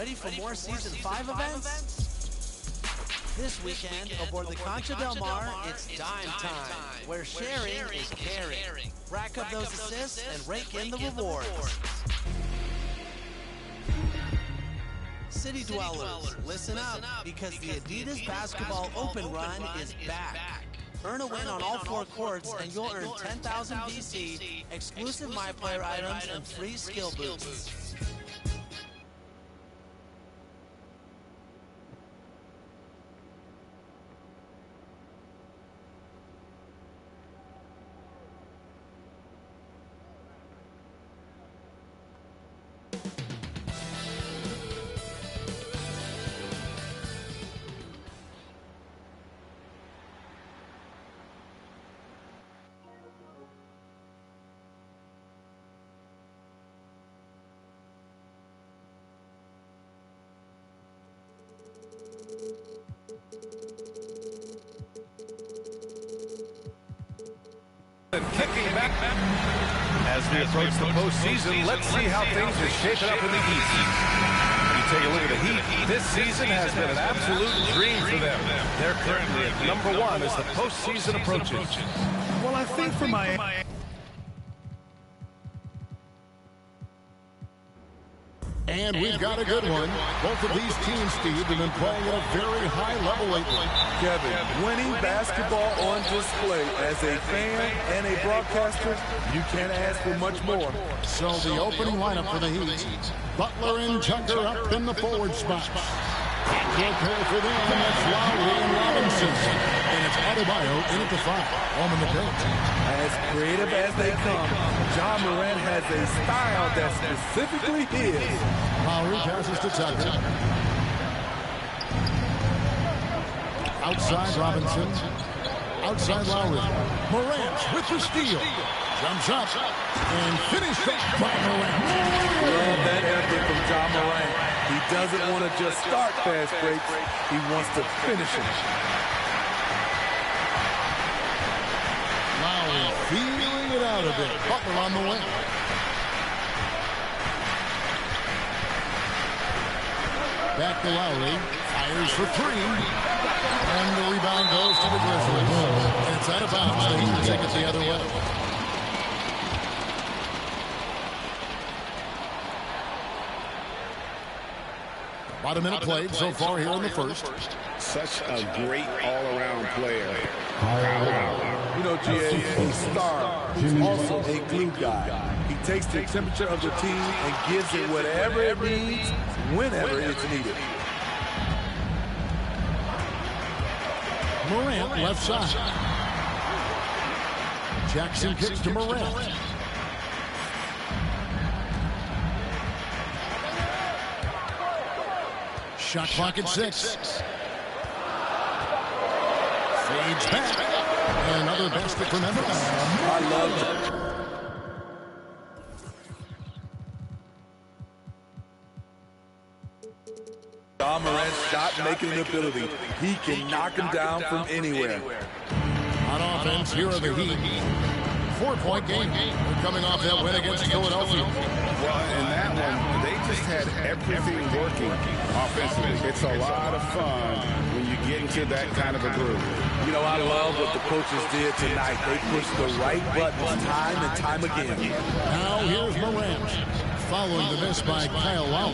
Ready for more Season 5 events? This weekend, aboard the Concha Del Mar, it's dime time, where sharing is caring. Rack up those assists and rake in the rewards. City Dwellers, listen up, because the Adidas Basketball Open Run is back. Earn a win on all 4 courts, and you'll earn 10,000 VC, exclusive MyPlayer items, and free skill boosts. Kicking back. As we approach the postseason, let's see how things are shaping up in the East. You take a look at the Heat. This season has been an absolute dream for them. They're currently at #1 as the postseason approaches. Well, I think for my... And we've got a good one. Both of these teams, Steve, have been playing at a very high level lately. Kevin, winning basketball on display as a fan and a broadcaster, you can't ask for much more. So the opening lineup for the Heat. Butler and Tucker up in the forward spots. Prepare for them. It's Lowry and Robinson. And it's Adebayo in at the 5. Home in the paint. As creative as they come, John Morant has a style that's specifically his. Lowry passes to Tucker. Outside Robinson. Outside Lowry. Morant with the steal. Jumps up. And finished by Morant. Love that effort from John Morant. He doesn't want to just start fast breaks. He wants to finish them. Lowry feeling it out a bit. Butler on the wing. Back to Lowry. Fires for 3. And the rebound goes to the Grizzlies. And it's out of bounds. The Heat take it the other way. About a minute played so far here in the first. Such a great all-around player. You know, GA, he's star. He's also a glue guy. He takes the temperature of the team and gives it whatever it needs, whenever it's needed. Morant left side. Jackson kicks to Morant. Shot clock at 6. Fades back. And another basket for Memphis. I love it. John Morant's shot-making ability. He can knock him down from anywhere. On offense, here are the Heat. 4-point game. They're coming off that win against Philadelphia. Well, in that one, they just had everything working offensively. It's a lot of fun when you get into that kind of a groove. You know, I love what the coaches did tonight. They pushed the right buttons time and time again. Now here's Morant. Following the miss by Kyle Lowry.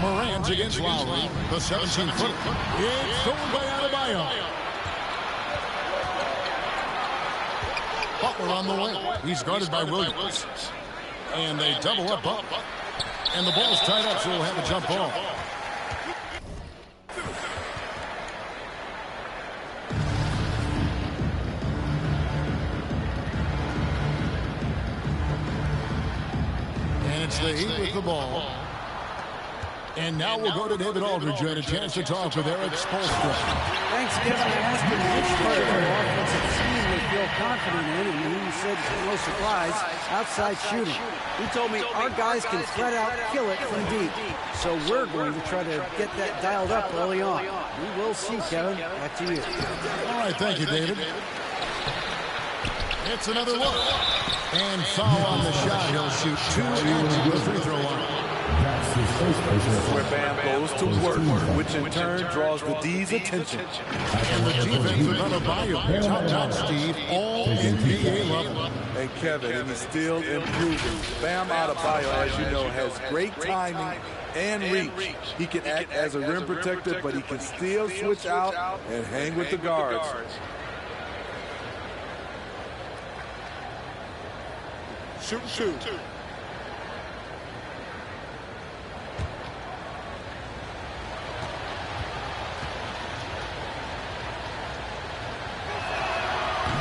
Morant against Lowry. The 17-footer. It's stolen by Adebayo. Butler on the wing. He's guarded by Williams. And they double up Butler. And the ball's tied up, so we'll have a jump ball. it's the Heat with the ball. And now we'll go to David Aldridge and a chance to talk with Eric Spoelstra. Thanks, Kevin. I asked him which part of their offensive scheme they feel confident in, and he said, no surprise, outside shooting. He told me our guys can flat out kill it from deep, so we're going to try to get that dialed up early on. We will see, Kevin. Back to you. All right, thank you, David. It's another look. And foul on the shot. He'll shoot 2 into the free throw line. Where Bam goes to work, which in turn draws the D's attention. And the defense with Adebayo, top, Steve, all NBA level. And Kevin, and he's still improving. Bam Adebayo, as you know, has great timing and reach. He can act as a rim protector, but he can still switch out and hang with the guards. Shoot, shoot.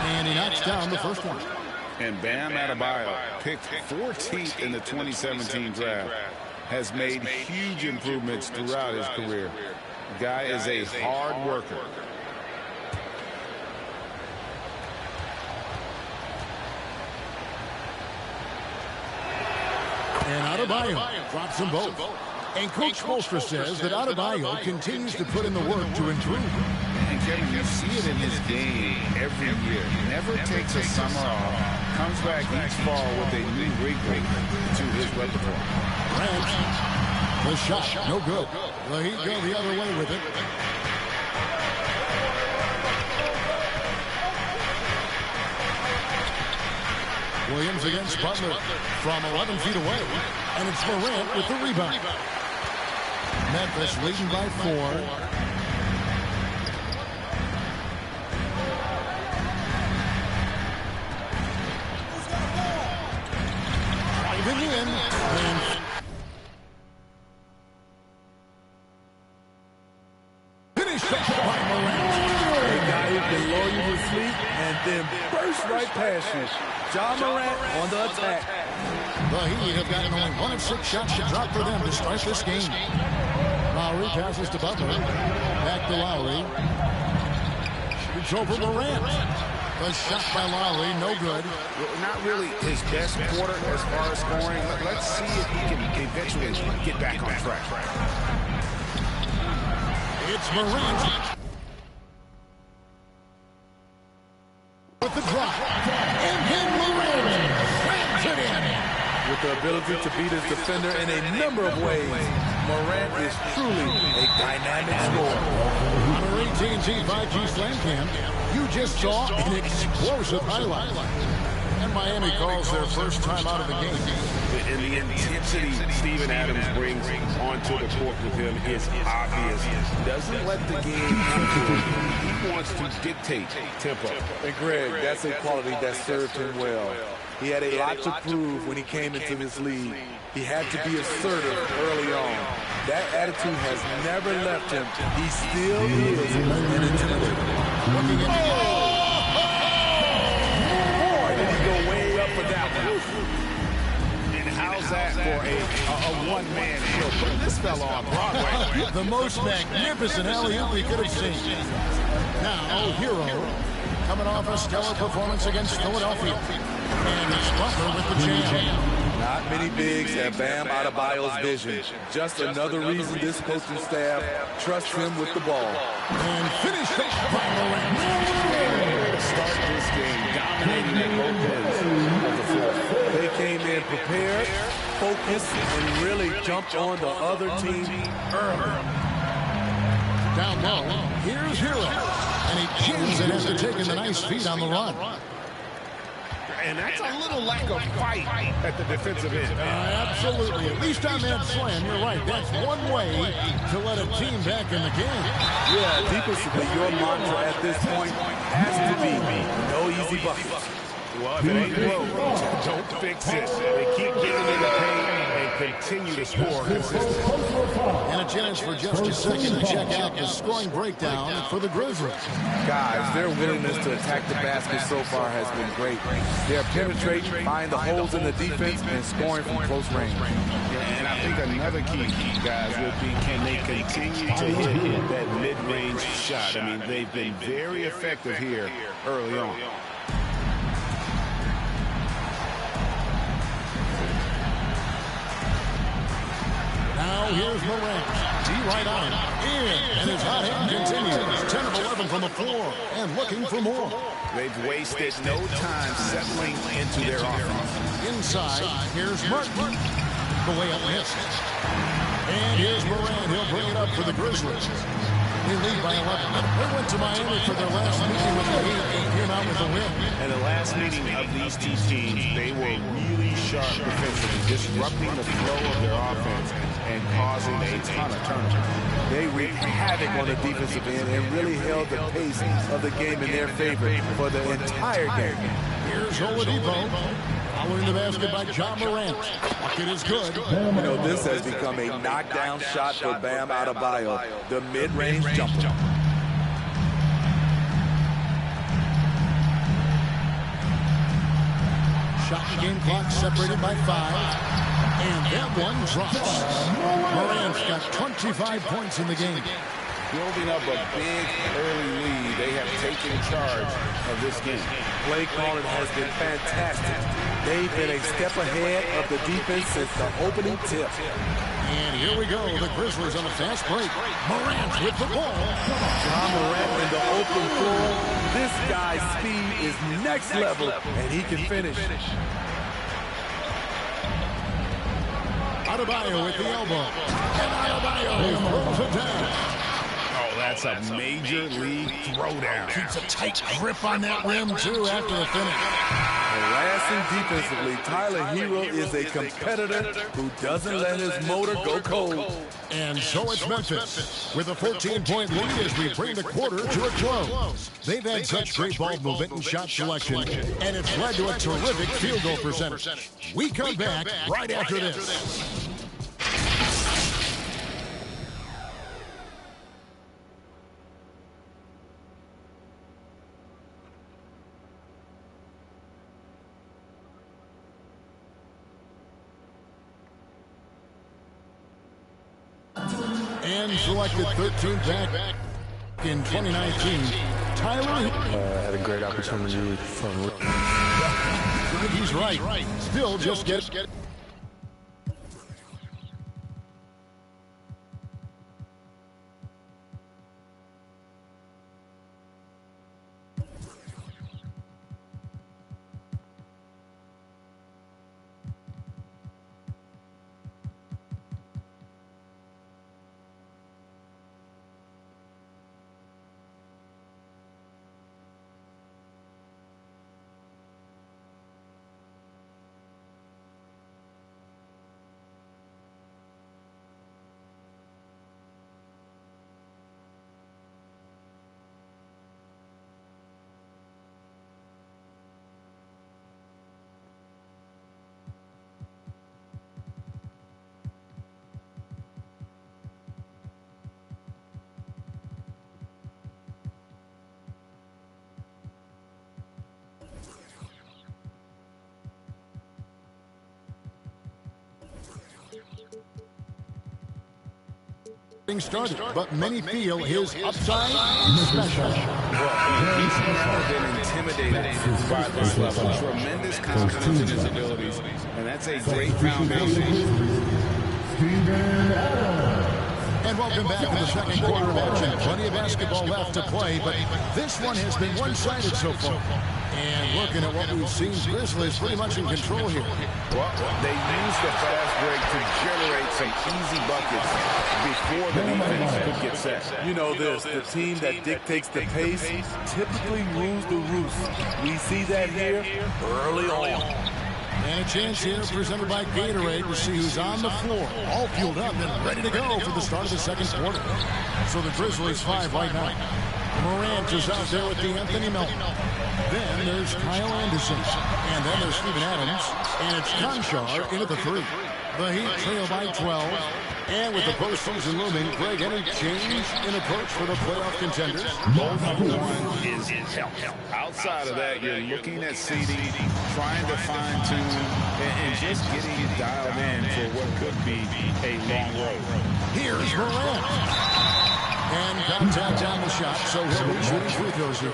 And he knocks down the first one. And Bam Adebayo, picked 14th in the 2017 draft, has made huge improvements throughout his career. The guy is a hard worker. And Adebayo drops them both. And Coach Spoelstra says that Adebayo continues to put in the work to improve. And Kevin, you see it in his game every year. Never takes a summer off. Comes back each fall with a new wrinkle to his repertoire. Grant, the shot, no good. The Heat go the other way with it. Williams against Butler from 11 feet away. And it's Morant with the rebound. Memphis leading by 4. Driving in. And finished up by Morant. A guy who can lull you to sleep and then burst right past you. Ja Morant on the attack. The Heat have gotten only 1 of 6 shots to drop for them to start this game. Lowry passes to Butler. Back to Lowry. Shoots over Morant. The shot by Lowry, no good. Well, not really his best quarter as far as scoring. Let's see if he can eventually get back on track. It's Morant. With the drop. And then Morant slams it in. With the ability to beat his defender in a number of ways, Morant is truly a dynamic scorer. On our AT&T 5G Slam Cam, you just saw an explosive highlight. And Miami calls their first time out of the game. And the intensity Steven Adams brings onto the court with him is obvious. Doesn't let the game come to him. He wants to dictate tempo. And Greg, that's a quality that served him well. He had a lot to prove when he came into this league. He had to be assertive early on. That attitude has never left him. He still is an intimidator. Boy, did he go way up for that one. And how's that for a one-man show? Put this fella on Broadway. The most magnificent alley-oop we could have seen. Now, Hero coming off a stellar performance against Philadelphia. And it's Butler with the jam. Not many bigs have Bam Adebayo's vision. Just another reason this coaching staff trusts him with the ball. And finished off by Morant. To start this game, dominating at both ends of the floor. They came in prepared, focused, and really jumped on the other team early. Down low, here's Hero. And he jams it after taking the nice feed on the run. And that's a little lack of fight at the defensive end. Absolutely. At least on that slam, you're right. That's one way to let a team back in the game. Yeah, defensively, your mantra at this point has to be no easy buckets. Well, if it ain't broke, don't fix it. They keep getting in the paint and continue to score consistently. And a chance chance for just a second to check out the scoring breakdown for the Grizzlies. Guys, their willingness to attack the basket so far has been great. They're penetrating, finding the holes in the defense, and scoring from close range. And I think another key, guys, will be can they continue to hit that mid-range shot. I mean, they've been very effective here early on. Now here's Morant. D right on. In. And his hot hand continues. 10 of 11 from the floor. And looking for more. They've wasted no time settling into their offense. Inside, here's Martin. The way up missed. And here's Morant. He'll bring it up for the Grizzlies. They lead by 11. They went to Miami for their last meeting with the Heat and came out with a win. And the last meeting of these two teams, they were really sharp defensively, disrupting the flow of their offense and causing a ton of turnovers. They wreaked havoc on the defensive end and really held the pace of the game in their favor for the entire game. Here's Oladipo. Following the basket by John Morant. Bucket is good. You know, this has become a knockdown shot for Bam Adebayo, the mid-range jumper. Shot and game clock separated by 5. And that one drops. Morant's got 25 points in the game. Building up a big early lead, they have taken charge of this game. Play calling has been fantastic. They've been a step ahead of the defense since the opening tip. And here we go, the Grizzlies on a fast break. Morant with the ball. John Morant in the open floor. This guy's speed is next level, and he can finish. Adebayo with the elbow. And Adebayo throws it down. That's a major league throwdown. Keeps a tight grip on that rim, too, after the finish. Harassing defensively, Tyler Hero is a competitor who doesn't let his motor go cold. And so it's Memphis with a 14-point lead as we bring the quarter to a close. They've had such great ball movement and shot selection, and it's led to a terrific field goal percentage. We come back right after this. And selected 13th back in 2019, Tyler. Had a great opportunity from. He's right. Still just get. Started, but many feel his upside special. Well, he's never been intimidated by this level. Tremendous confidence in his abilities, and that's a great foundation. And welcome back to the second quarter of action. Plenty of basketball left to play, but this one has been one-sided so far. And looking at what we've seen, Grizzlies pretty much in control here. Well, they used the fast break to generate some easy buckets before the defense could get set. You know this, the team that dictates the pace typically rules the roost. We see that here early on. And a chance here presented by Gatorade to see who's on the floor. All fueled up and ready to go for the start of the second quarter. So the Grizzlies 5 right now. Morant is out there with the Anthony Melton. Then there's Kyle Anderson. And then there's Steven Adams. And it's Conchar in at the 3. The Heat trail by 12. And with the postseason looming, Greg, any change in approach for the playoff contenders? Goal number one is health. Outside of that, you're looking at seeding, trying to fine-tune, and just getting it dialed in for what could be a long road. Here's Morant. And contact on the shot, so he'll be shooting free throws here.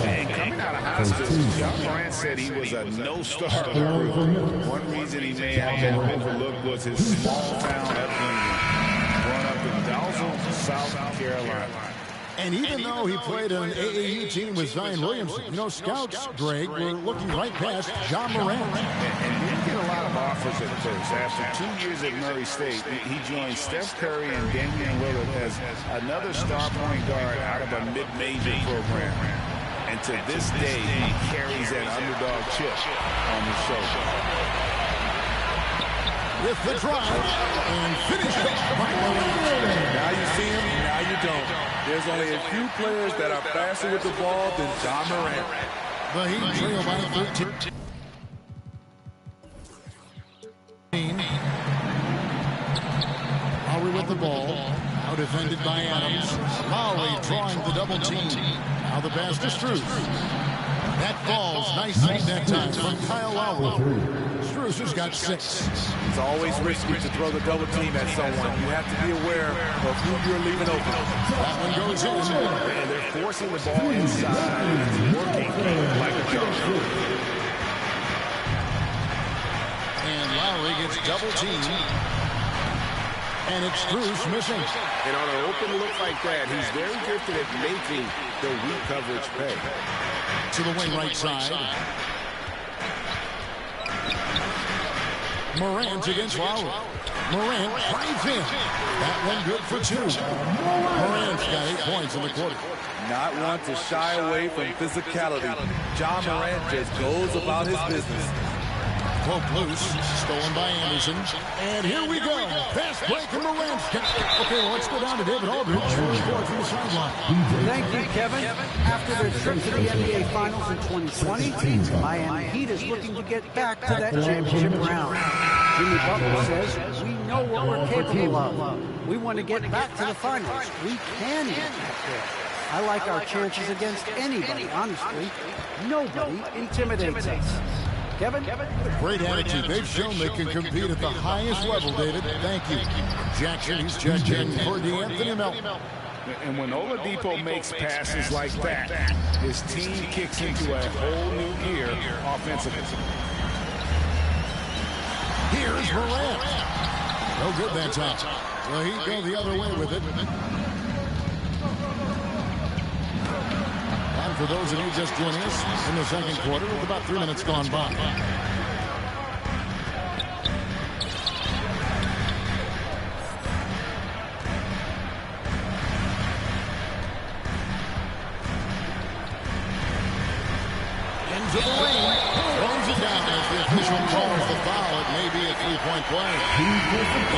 And coming out of high school, John Morant said he was a no-starter recruit. One reason he may have been overlooked was his small town upbringing, growing up in Dalzell, South Carolina. And even though he played on an AAU team with Zion Williamson, you know, scouts, Greg, were looking right past John Morant. And didn't get a lot of offers at first. After 2 years at Murray State, he joined Steph Curry and Damian Lillard as another star point guard out of a mid-major program. And to this day, he carries that underdog chip on his shoulder. With the drive and finish it by Morant. Now you see him, now you don't. There's only a few players that are faster with the ball than John Morant. The Heat trail by 13. Lowry with the ball. Now defended by Adams. Lowry drawing the double team. Now the pass to Strus. That falls nicely that time from Kyle Lowry. Strus has got 6. It's always risky to throw the double team at someone. You have to be aware of who you're leaving open. That one goes in. And they're forcing the ball inside. It's working like a charm. And Lowry gets double teamed. And it's Strus missing. And on an open look like that, he's very gifted at making the weak coverage pay. To the wing right side. Morant against Lowry. Morant drives in. That one good for 2. Morant's got 8 points in the quarter. Not one to shy away from physicality. John Morant just goes about his business. Poke loose, stolen by Anderson. And here we go. Pass break and Morant. Okay, well, let's go down to David Aldridge for a report from the sideline. Thank you, Kevin. After their trip to the NBA Finals in 2020, Miami Heat is looking to get back to that championship round. Jimmy Butler says, we know what we're capable of. We want to get back to the finals. We can get back there. I like our chances against anybody, honestly. Nobody intimidates us. Kevin? Great attitude. They've shown they can compete at the highest level, David. Thank you. Jackson, he's checked in for D'Anthony Melton. And when Oladipo makes passes like that, his team kicks into a whole new gear offensively. Here's Morant. No good that time. Well, he'd go the other way with it. And for those of you just joining us in the second quarter, with about 3 minutes gone by. Into the lane. Throws it down as the official calls the foul. It may be a 3-point play.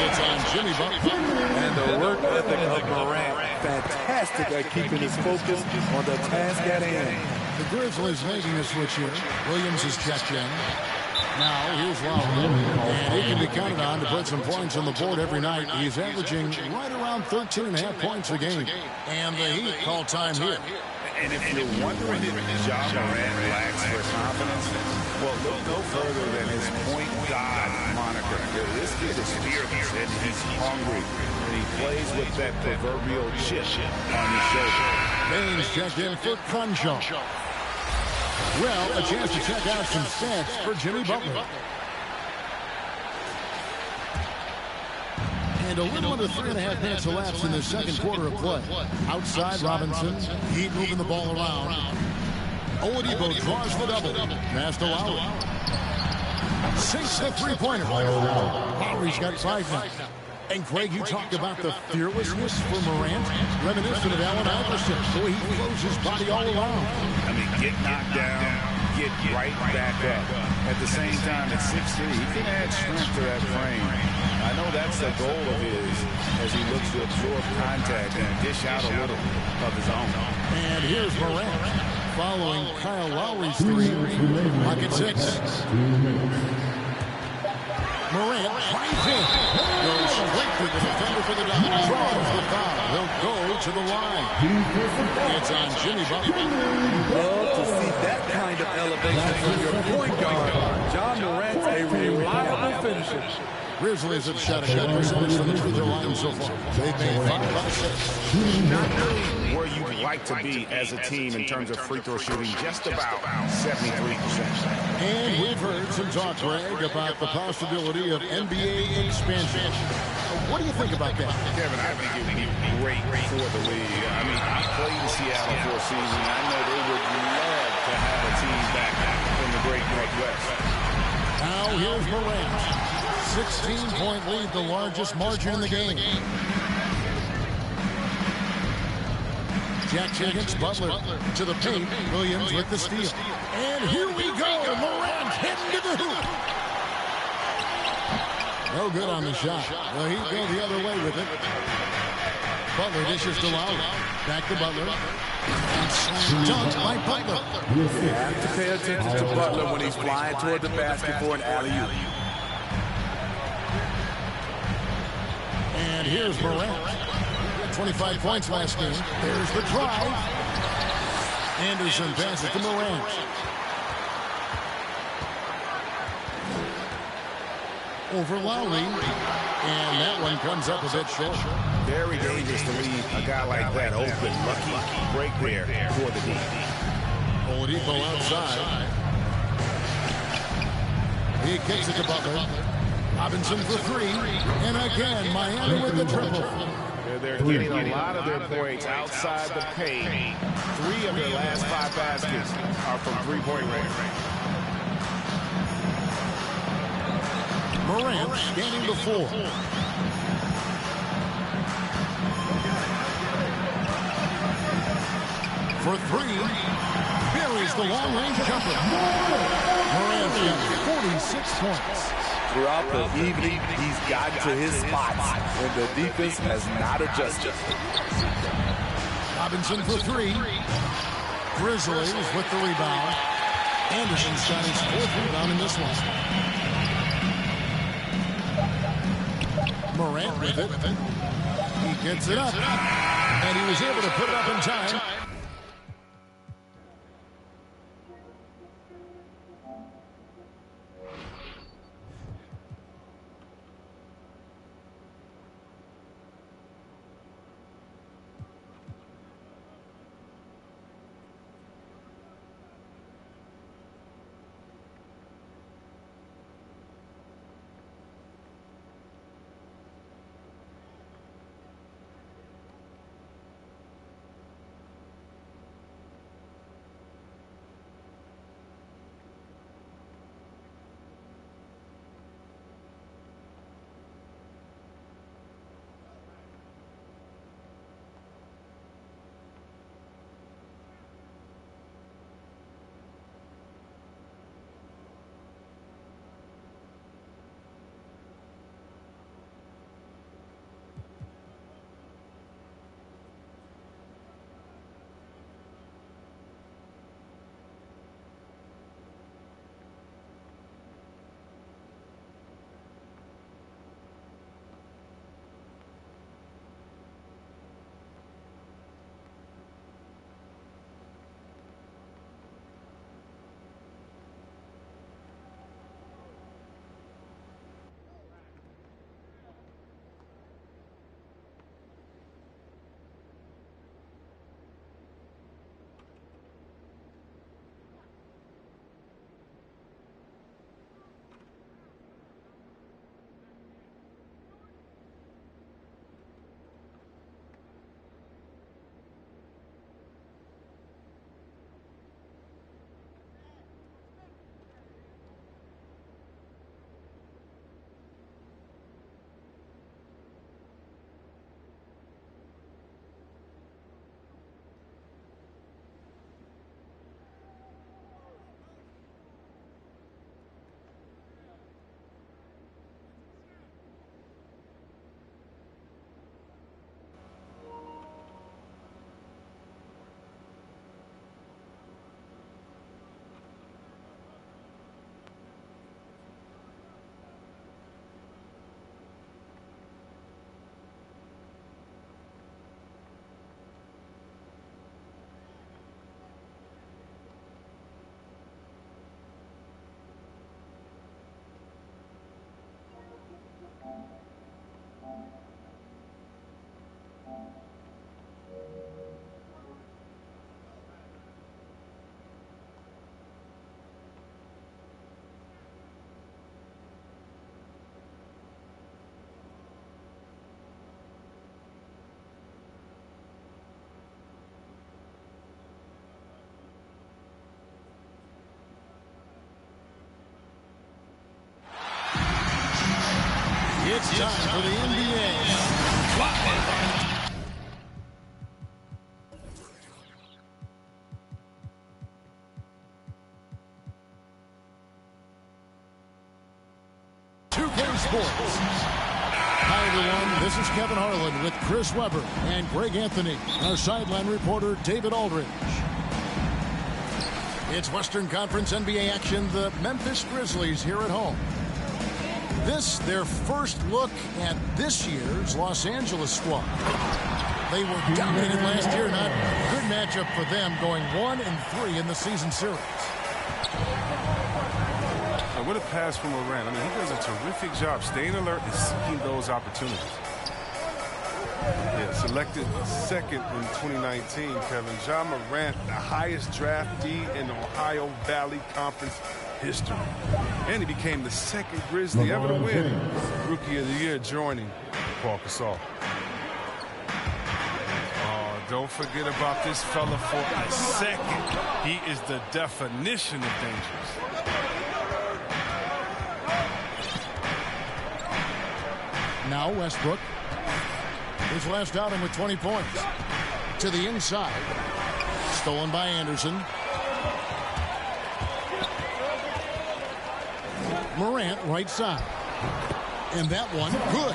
It's on Jimmy Butler. And the work ethic of Morant, fantastic at keeping his focus on the task at hand. The Grizzlies making a switch here. Williams is checked in. Now, here's Lowry. And he can be counted on to put some points on the board every night. He's averaging right around 13.5 points a game. And the Heat call time here. And if you're wondering if Ja Morant lacks for confidence, well, look no further than his point god moniker. This kid is fearless and he's hungry. And he plays with that proverbial chip on his shoulder. Baines checked in for Crenshaw. Well, a chance to check out some stats for Jimmy Butler. And a little under 3.5 minutes elapsed in the second quarter of play. Outside Robinson, Heat moving the ball around. Oladipo draws the double. Pass to Lowry. Sinks the three-pointer. Lowry's got 5 now. And Craig, you talked about the fearlessness for Morant, reminiscent of Allen Iverson, the way he throws his body all around. I mean, get knocked down, get right back up. At the same time, at 6'3", he can add strength to that frame. I know that's the goal of his as he looks to absorb contact and dish out a little of his own. And here's Morant following Kyle Lowry's 3. Pocket 6. Morant drives in. Goes straight to the defender for the Dodgers. Draws the foul. He'll go to the line. It's on Jimmy Butler. Love to see that kind of elevation from your point guard. John Morant's a reliable finisher. Grizzlies have shot a good percentage from the free throw line so far. They've made 5 out of 6. Not really where you'd like to be as a team in terms of free throw shooting, just about 73%. And we've heard some talk, Greg, about the possibility of NBA expansion. What do you think about that? Kevin, I think it would be great for the league. I mean, I played in Seattle for a season. I know they would love to have a team back from the great Northwest. Now here's Morant. 16-point lead, the largest margin in the game. Jackson against Butler. To the paint. Williams with the steal. And here we go. Morant heading to the hoop. No good on the shot. Well, he'd go the other way with it. Butler dishes to Lowry. Back to Butler. And slam dunk by Butler. You have to pay attention to Butler when he's flying toward the basket for an alley-oop. And here's Morant. 25 points last game. There's the drive. Anderson passes to Morant. Over Lowry. And that one comes up a bit short. Very dangerous to leave a guy like that open. Lucky break there for the D. Oladipo outside. He kicks it to Butler. Robinson for 3. And again, Miami with the triple. They're getting a lot of their points outside the paint. 3 of their last 5 baskets are from three-point range. Morant standing to 4. For 3. Buries the long-range jumper. Morant's got 46 points. Throughout the evening, he's gotten to his spots, and the defense has not adjusted. Robinson for 3. Grizzlies with the rebound. Anderson's got his 4th rebound in this one. Morant with it. He gets it up. And he was able to put it up in time. It's time for the NBA Spotlight. .2K Sports. Hi, everyone. This is Kevin Harlan with Chris Webber and Greg Anthony, our sideline reporter, David Aldridge. It's Western Conference NBA action. The Memphis Grizzlies here at home. This, their first look at this year's Los Angeles squad. They were dominated last year. Not a good matchup for them, going 1-3 in the season series. What a pass from Morant. I mean, he does a terrific job staying alert and seeking those opportunities. Yeah, selected second in 2019, Kevin. Ja Morant, the highest draftee in Ohio Valley Conference history. And he became the second Grizzly ever to win Rookie of the Year, joining Paul Gasol. Oh, don't forget about this fella for a second. He is the definition of dangerous. Now Westbrook. His last outing with 20 points. To the inside. Stolen by Anderson. Morant, right side. And that one, good.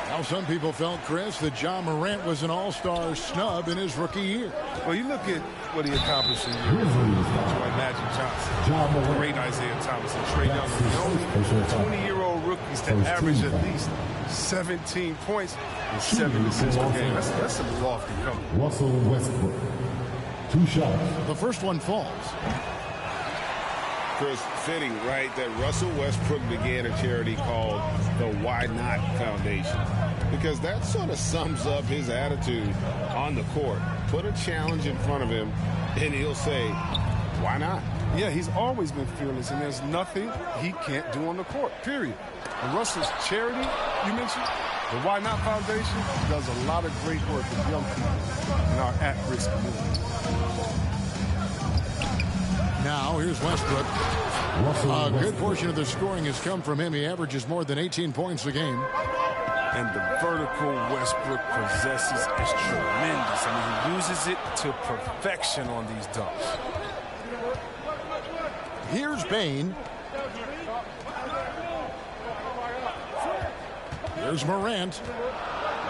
Now some people felt, Chris, that Ja Morant was an all-star snub in his rookie year. Well, you look at what he accomplished in year like Magic Johnson, great Isaiah Thomas, and Trae Young. The only 20-year-old rookies to average at least 17 points and 7 assists per game. That's some lofty cover. Russell Westbrook. 2 shots. The first one falls. Chris, fitting, right, that Russell Westbrook began a charity called the Why Not Foundation, because that sort of sums up his attitude on the court. Put a challenge in front of him, and he'll say, why not? Yeah, he's always been fearless, and there's nothing he can't do on the court, period. And Russell's charity, you mentioned, the Why Not Foundation, does a lot of great work with young people in our at-risk community. Now, here's Westbrook. A good portion of the scoring has come from him. He averages more than 18 points a game. And the vertical Westbrook possesses is tremendous. I mean, he uses it to perfection on these dunks. Here's Bain. Here's Morant.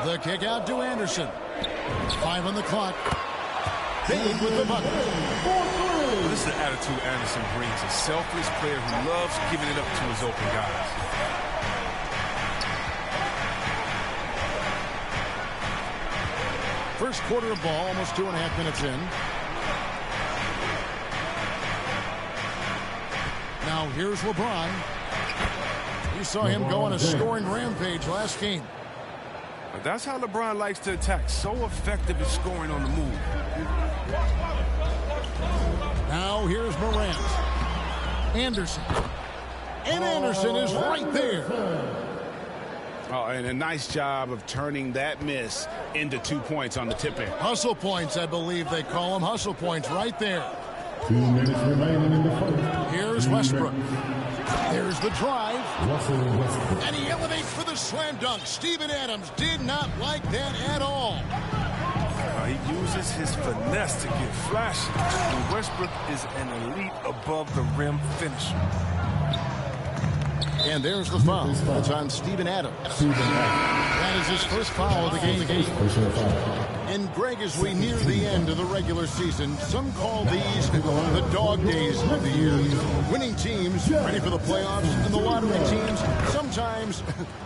The kick out to Anderson. 5 on the clock. Bain with the bucket. Well, this is the attitude Anderson brings. A selfless player who loves giving it up to his open guys. First quarter of ball, almost 2.5 minutes in. Now here's LeBron. You saw him go on a scoring rampage last game. But that's how LeBron likes to attack. So effective at scoring on the move. Now here's Morant. Anderson. And Anderson is right there. Oh, and a nice job of turning that miss into 2 points on the tip-in. Hustle points, I believe they call them. Hustle points right there. 2 minutes remaining in the first. Here's Westbrook. There's the drive. Russell Westbrook. And he elevates for the slam dunk. Steven Adams did not like that at all. He uses his finesse to get flashy. And Westbrook is an elite above-the-rim finisher. And there's the foul. It's on Steven Adams. That is his first foul of the game. And Greg, as we near the end of the regular season, some call these the dog days of the year. Winning teams ready for the playoffs, and the lottery teams sometimes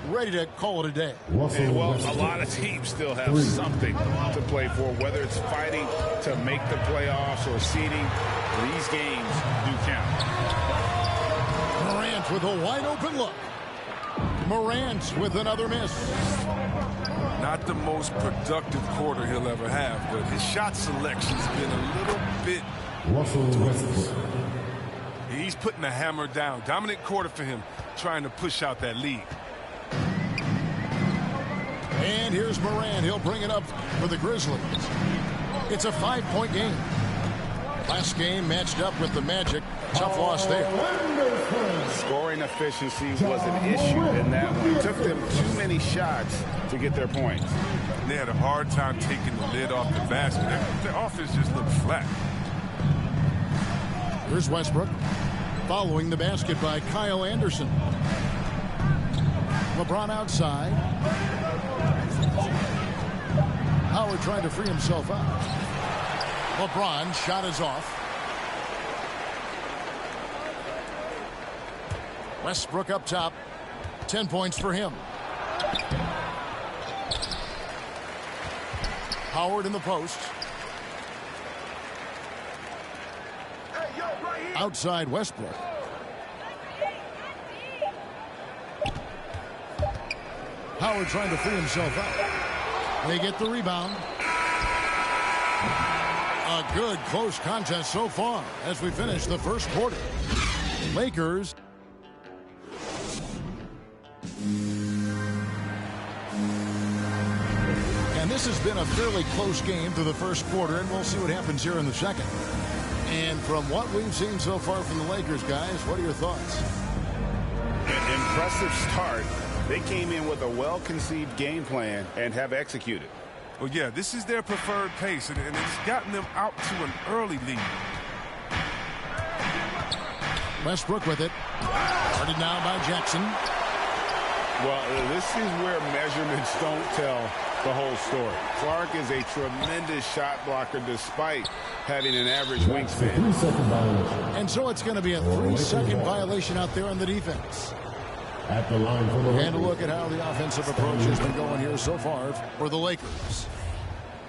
ready to call it a day. And, well, a lot of teams still have something to play for, whether it's fighting to make the playoffs or seeding. These games do count. Morant with a wide open look. Morant with another miss. Not the most productive quarter he'll ever have, but his shot selection's been a little bit... Russell Westbrook. He's putting the hammer down. Dominant quarter for him, trying to push out that lead. And here's Morant. He'll bring it up for the Grizzlies. It's a 5-point game. Last game matched up with the Magic. Tough loss there. Scoring efficiency was an issue in that one. It took them too many shots to get their points. They had a hard time taking the lid off the basket. Their offense just looked flat. Here's Westbrook. Following the basket by Kyle Anderson. LeBron outside. Howard trying to free himself up. LeBron shot is off. Westbrook up top. 10 points for him. Howard in the post. Outside Westbrook. Howard trying to free himself up. They get the rebound. A good close contest so far as we finish the first quarter. Lakers. And this has been a fairly close game through the first quarter, and we'll see what happens here in the second. And from what we've seen so far from the Lakers, guys, what are your thoughts? An impressive start. They came in with a well-conceived game plan and have executed. Well, yeah, this is their preferred pace, and it's gotten them out to an early lead. Westbrook with it. Started now by Jackson. Well, this is where measurements don't tell the whole story. Clark is a tremendous shot blocker despite having an average wingspan. And so it's going to be a 3-second violation out there on the defense. At the line for the And a look at how the offensive approach has been going here so far for the Lakers.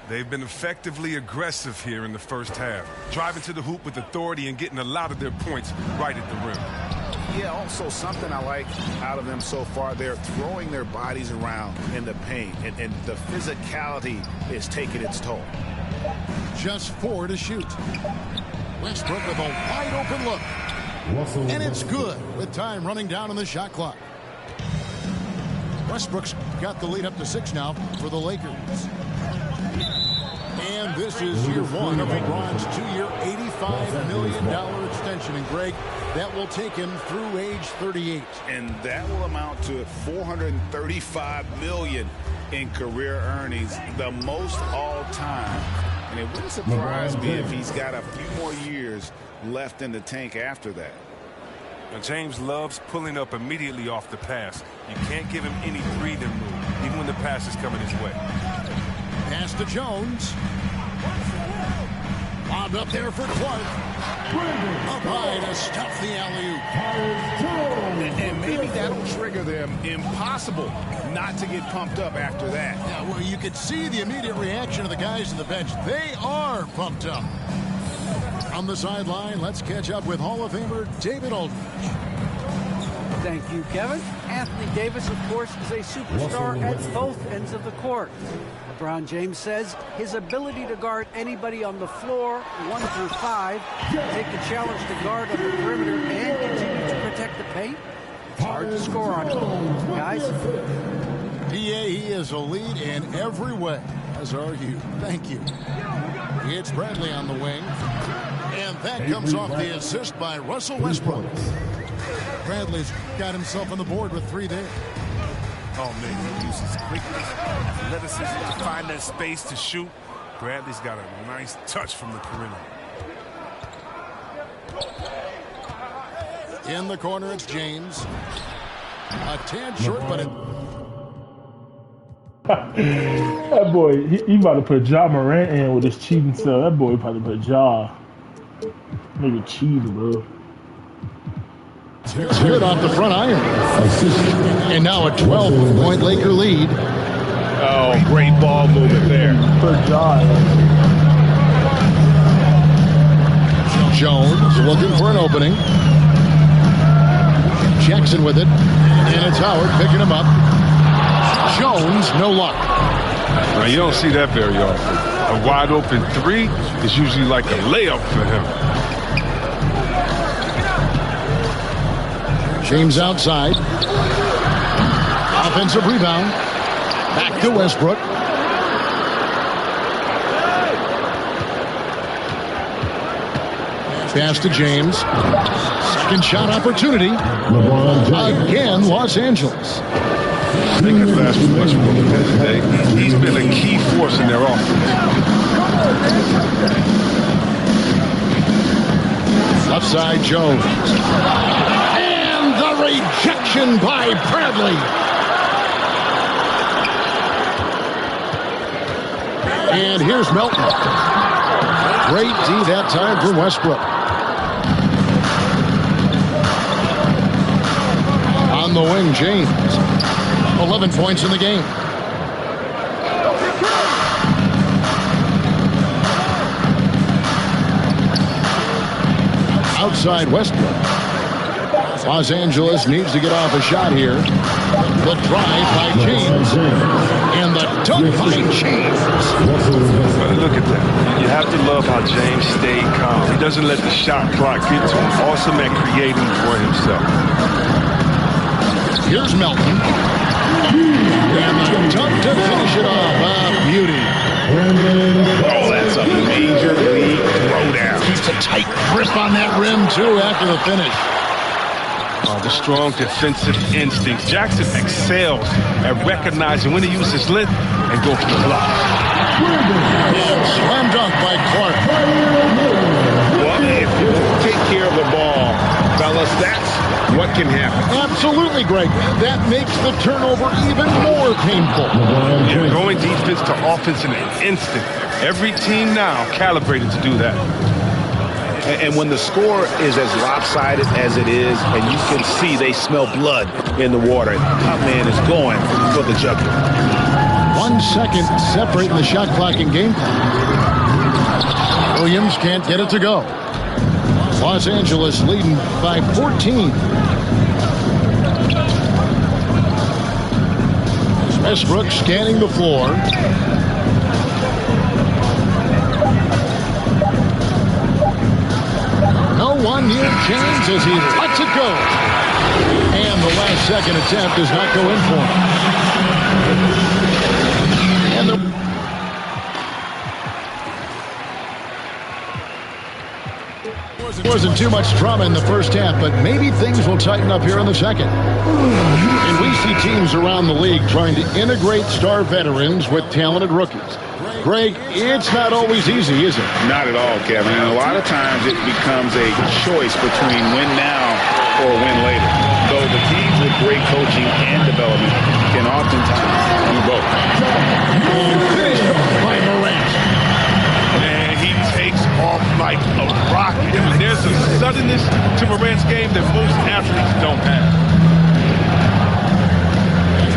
They've been effectively aggressive here in the first half, driving to the hoop with authority and getting a lot of their points right at the rim. Yeah, also something I like out of them so far, they're throwing their bodies around in the paint, and the physicality is taking its toll. Just 4 to shoot. Westbrook with a wide open look. And it's good with time running down on the shot clock. Westbrook's got the lead up to 6 now for the Lakers. And this is year 1 of LeBron's 2-year, $85 million extension. And Greg, that will take him through age 38. And that will amount to $435 million in career earnings, the most all time. And it wouldn't surprise me if he's got a few more years left in the tank after that. Now, James loves pulling up immediately off the pass. You can't give him any breathing room, even when the pass is coming his way. Pass to Jones. Lobbed up there for Clark. Up high to stuff the alley-oop. And maybe that'll trigger them. Impossible not to get pumped up after that. Yeah, well, you could see the immediate reaction of the guys on the bench. They are pumped up. On the sideline, let's catch up with Hall of Famer David Aldridge. Thank you, Kevin. Anthony Davis, of course, is a superstar at both ends of the court. LeBron James says his ability to guard anybody on the floor, 1 through 5, take the challenge to guard on the perimeter and continue to protect the paint, it's hard to score on him. Guys? He is a lead in every way, as are you. Thank you. It's Bradley on the wing. And that comes off the assist by Russell Westbrook. Bradley's got himself on the board with 3 there. Oh, man, he uses quickness, athleticism to find that space to shoot. Bradley's got a nice touch from the perimeter. In the corner, it's James. A tad short, but it... That boy, he about to put Ja Morant in with his cheating stuff. That boy probably put Ja. Nigga cheated, bro. It's good off the front iron. And now a 12-point Laker lead. Oh, great ball movement there. For Ja. Jones looking for an opening. Jackson with it. And it's Howard picking him up. Jones, no luck. Now, you don't see that very often. A wide open 3 is usually like a layup for him. James outside. Offensive rebound. Back to Westbrook. Pass to James. Second shot opportunity. Again, Los Angeles. They could ask for much more than that today. He's been a key force in their offense. Left side, Jones. And the rejection by Bradley. And here's Melton. Great D that time from Westbrook. On the wing, James. 11 points in the game. Outside Westbrook. Los Angeles needs to get off a shot here. The drive by James. And the dunk by James. Look at that. You have to love how James stayed calm. He doesn't let the shot clock get to him. Awesome at creating for himself. Here's Melton. And the dunk to finish it off. Beauty. Oh, that's a major league throwdown. Keeps a tight grip on that rim, too, after the finish. The strong defensive instincts. Jackson excels at recognizing when to use his length and go for the block. And slam dunk by Clark. Well, if you take care of the ball, fellas, that's what can happen. Absolutely, Greg. That makes the turnover even more painful. Yeah, going defense to offense in an instant. Every team now calibrated to do that. And when the score is as lopsided as it is, and you can see they smell blood in the water, top man is going for the jugular. 1 second separating the shot clock and game clock. Williams can't get it to go. Los Angeles leading by 14. Westbrook scanning the floor. No one near James as he lets it go. And the last second attempt does not go in for him. And there wasn't too much drama in the first half, but maybe things will tighten up here in the second. And we see teams around the league trying to integrate star veterans with talented rookies. Greg, it's not always easy, is it? Not at all, Kevin. And a lot of times it becomes a choice between win now or win later. Though the teams with great coaching and development can oftentimes do both. Finished by Morant. Man, he takes off like a rocket. I mean, there's a suddenness to Morant's game that most athletes don't have.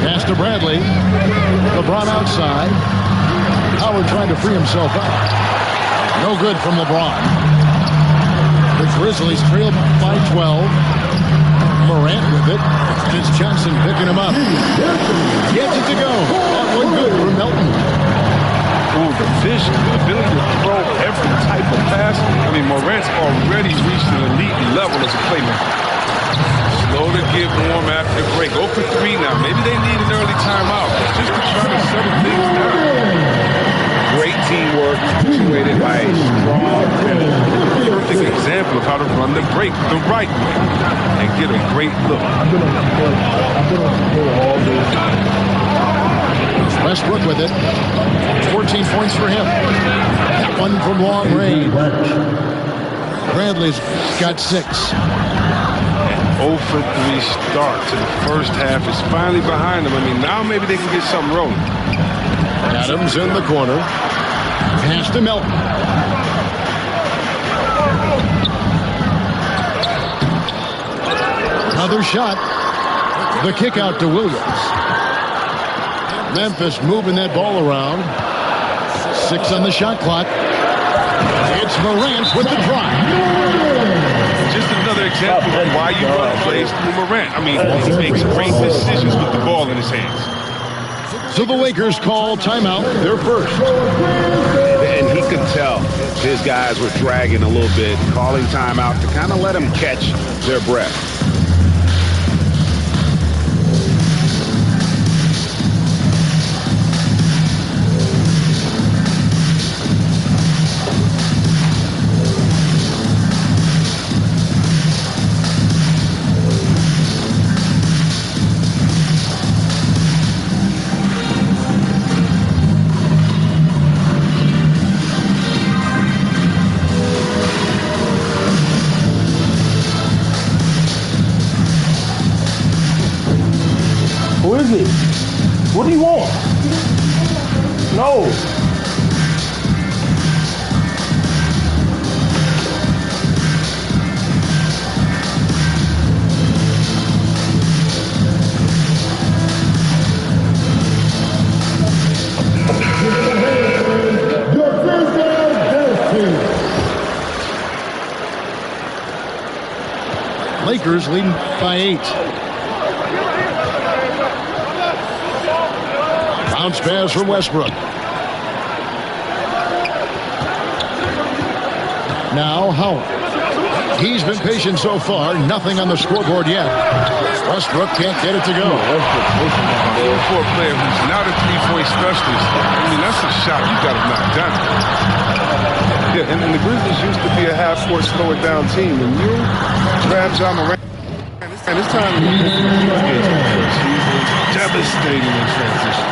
Pass to Bradley. LeBron outside. Howard trying to free himself up. No good from LeBron. The Grizzlies trail by 12. Morant with it. It's Johnson picking him up. Gets it to go. That one good for Melton. Ooh, the vision, the ability to throw every type of pass. I mean, Morant's already reached an elite level as a playmaker. Slow to get warm after the break. 0 for 3 now. Maybe they need an early timeout just to try to settle things down. Great teamwork, situated by a strong finish. Perfect example of how to run the break the right way and get a great look. I've been on the floor all day. Westbrook with it. 14 points for him. That one from long range. Bradley's got 6. 0 for 3 start to the first half is finally behind them. I mean, now maybe they can get something rolling. Adams in the corner. Pass to Melton. Another shot. The kick out to Williams. Memphis moving that ball around. 6 on the shot clock. It's Morant with the drive. Just another example of why you run plays through Morant. I mean, he makes great decisions with the ball in his hands. So the Lakers call timeout, their first. And he could tell his guys were dragging a little bit, calling timeout to kind of let them catch their breath. it. What do you want? No. Lakers leading by 8. Bounce pass from Westbrook. Now Howard. He's been patient so far. Nothing on the scoreboard yet. Westbrook can't get it to go. For a player who's not a three-point specialist, I mean, that's a shot you got to knock down. Yeah, and the Grizzlies used to be a half-court, slow-it-down team. And you grab John Morant, and it's time to he's devastating in transition.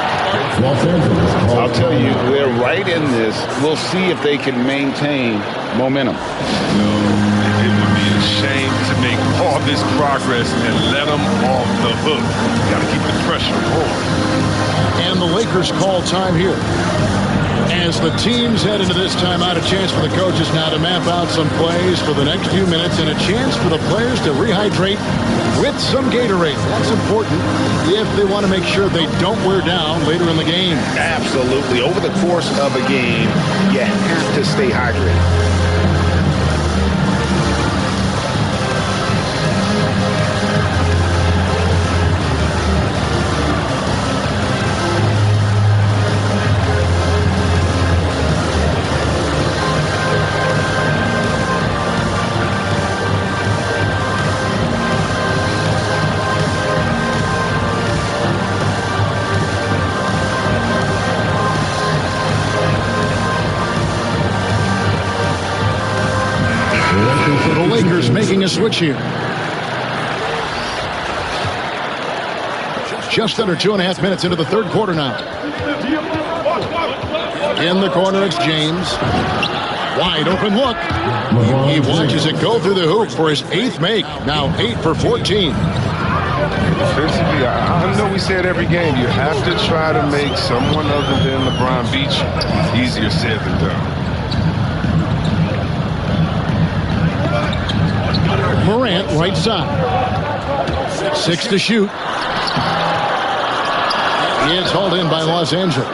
I'll tell you, they're right in this. We'll see if they can maintain momentum. It would be a shame to make all this progress and let them off the hook. You got to keep the pressure on. And the Lakers call time here. As the teams head into this timeout, a chance for the coaches now to map out some plays for the next few minutes and a chance for the players to rehydrate with some Gatorade. That's important if they want to make sure they don't wear down later in the game. Absolutely. Over the course of a game, you have to stay hydrated. The Lakers making a switch here. Just under 2.5 minutes into the third quarter now. In the corner, it's James. Wide open look. He watches it go through the hoop for his 8th make. Now 8 for 14. Defensively, I know we say it every game. You have to try to make someone other than LeBron beat you. Easier said than done. Morant, right side. 6 to shoot. It's hauled in by Los Angeles.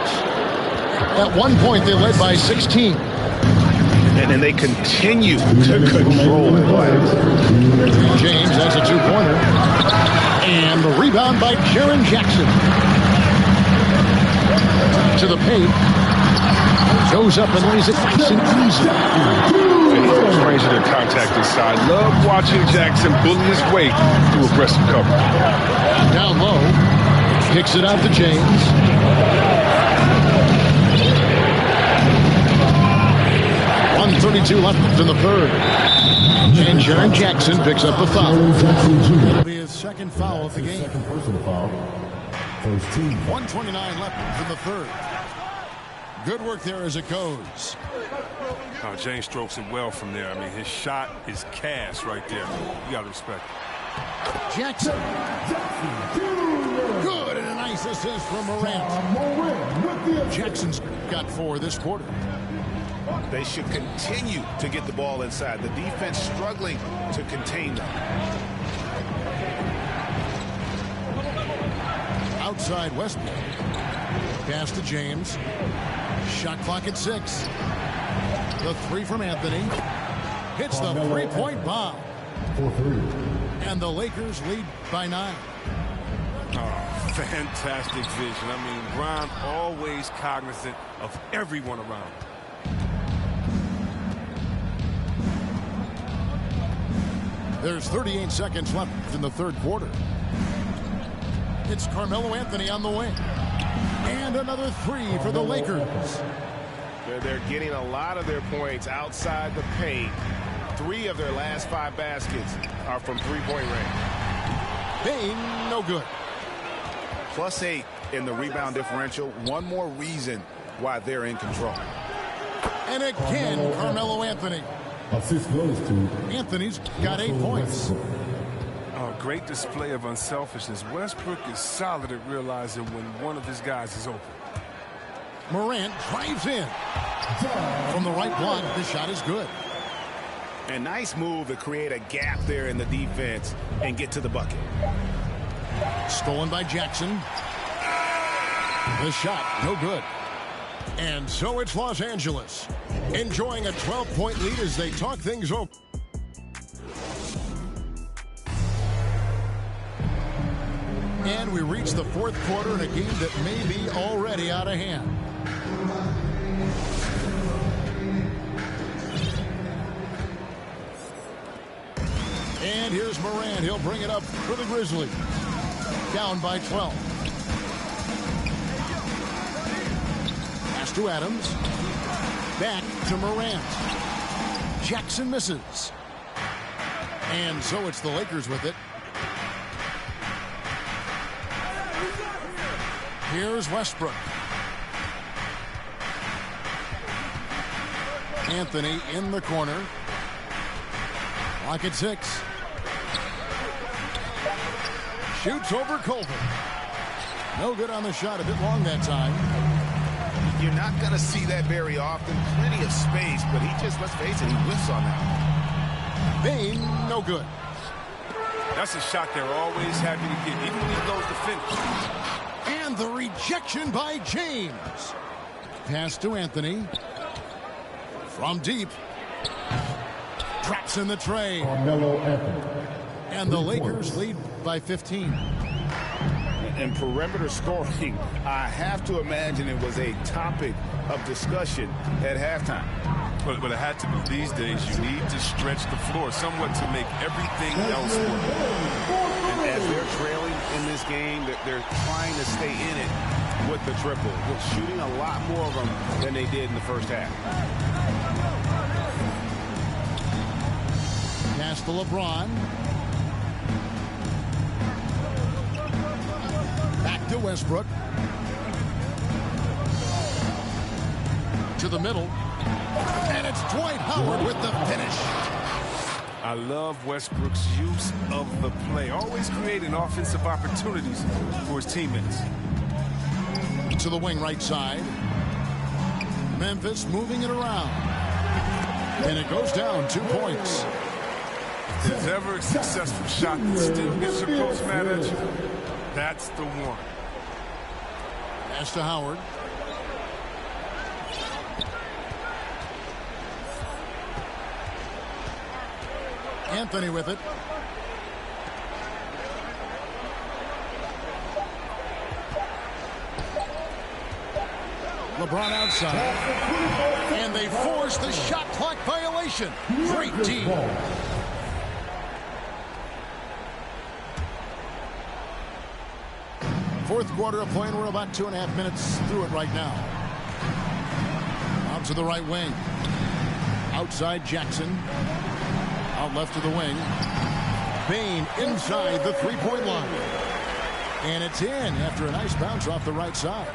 At one point, they led by 16. And then they continue to control play. James has a 2-pointer. And the rebound by Jaren Jackson. To the paint. Goes up and lays it nice and easy. Range of their contact inside. Love watching Jackson bully his way through aggressive cover. Down low. Kicks it out to James. .132 left in the third. And Jaren Jackson picks up the foul. It'll be his second foul of the game. Second personal foul. First team. 1:29 left in the third. Good work there as it goes. Oh, James strokes it well from there. I mean, his shot is cast right there. You got to respect it. Jackson. Good, and a nice assist from Morant. Jackson's got 4 this quarter. They should continue to get the ball inside. The defense struggling to contain them. Outside Westbrook. Pass to James. Shot clock at 6. The 3 from Anthony. Hits the 3-point bomb. 4-3. And the Lakers lead by 9. Oh, fantastic vision. I mean, Bron always cognizant of everyone around. There's 38 seconds left in the third quarter. It's Carmelo Anthony on the wing. And another 3 for the Lakers. They're getting a lot of their points outside the paint. 3 of their last 5 baskets are from three-point range. They no good. +8 in the rebound differential. One more reason why they're in control. And again, Carmelo Anthony. Assist goes to Anthony's got 8 points. Oh, great display of unselfishness. Westbrook is solid at realizing when one of his guys is open. Morant drives in. From the right block, the shot is good. A nice move to create a gap there in the defense and get to the bucket. Stolen by Jackson. The shot, no good. And so it's Los Angeles, enjoying a 12-point lead as they talk things over. And we reach the fourth quarter in a game that may be already out of hand. And here's Morant. He'll bring it up for the Grizzlies. Down by 12. Pass to Adams. Back to Morant. Jackson misses. And so it's the Lakers with it. Here's Westbrook. Anthony in the corner. Lock at 6. Shoots over Culver. No good on the shot. A bit long that time. You're not going to see that very often. Plenty of space, but he just, let's face it, he whiffs on that. Bain, no good. That's a shot they're always happy to get, even when he goes to finish. And the rejection by James. Pass to Anthony. From deep. Traps in the tray. And the Lakers lead by 15. And perimeter scoring, I have to imagine it was a topic of discussion at halftime. But it had to be these days. You need to stretch the floor somewhat to make everything else work. And as they're trailing in this game, they're trying to stay in it with the triple. They're shooting a lot more of them than they did in the first half. Pass to LeBron. Back to Westbrook. To the middle. And it's Dwight Howard with the finish. I love Westbrook's use of the play. Always creating offensive opportunities for his teammates. To the wing right side. Memphis moving it around. And it goes down 2 points. If there's ever a successful shot that still gets your coach mad at you, that's the one. Pass to Howard. Anthony with it. LeBron outside. And they force the shot clock violation. Great team. Fourth quarter of play, and we're about 2.5 minutes through it right now. Out to the right wing. Outside Jackson. Out left to the wing. Bain inside the three-point line. And it's in after a nice bounce off the right side.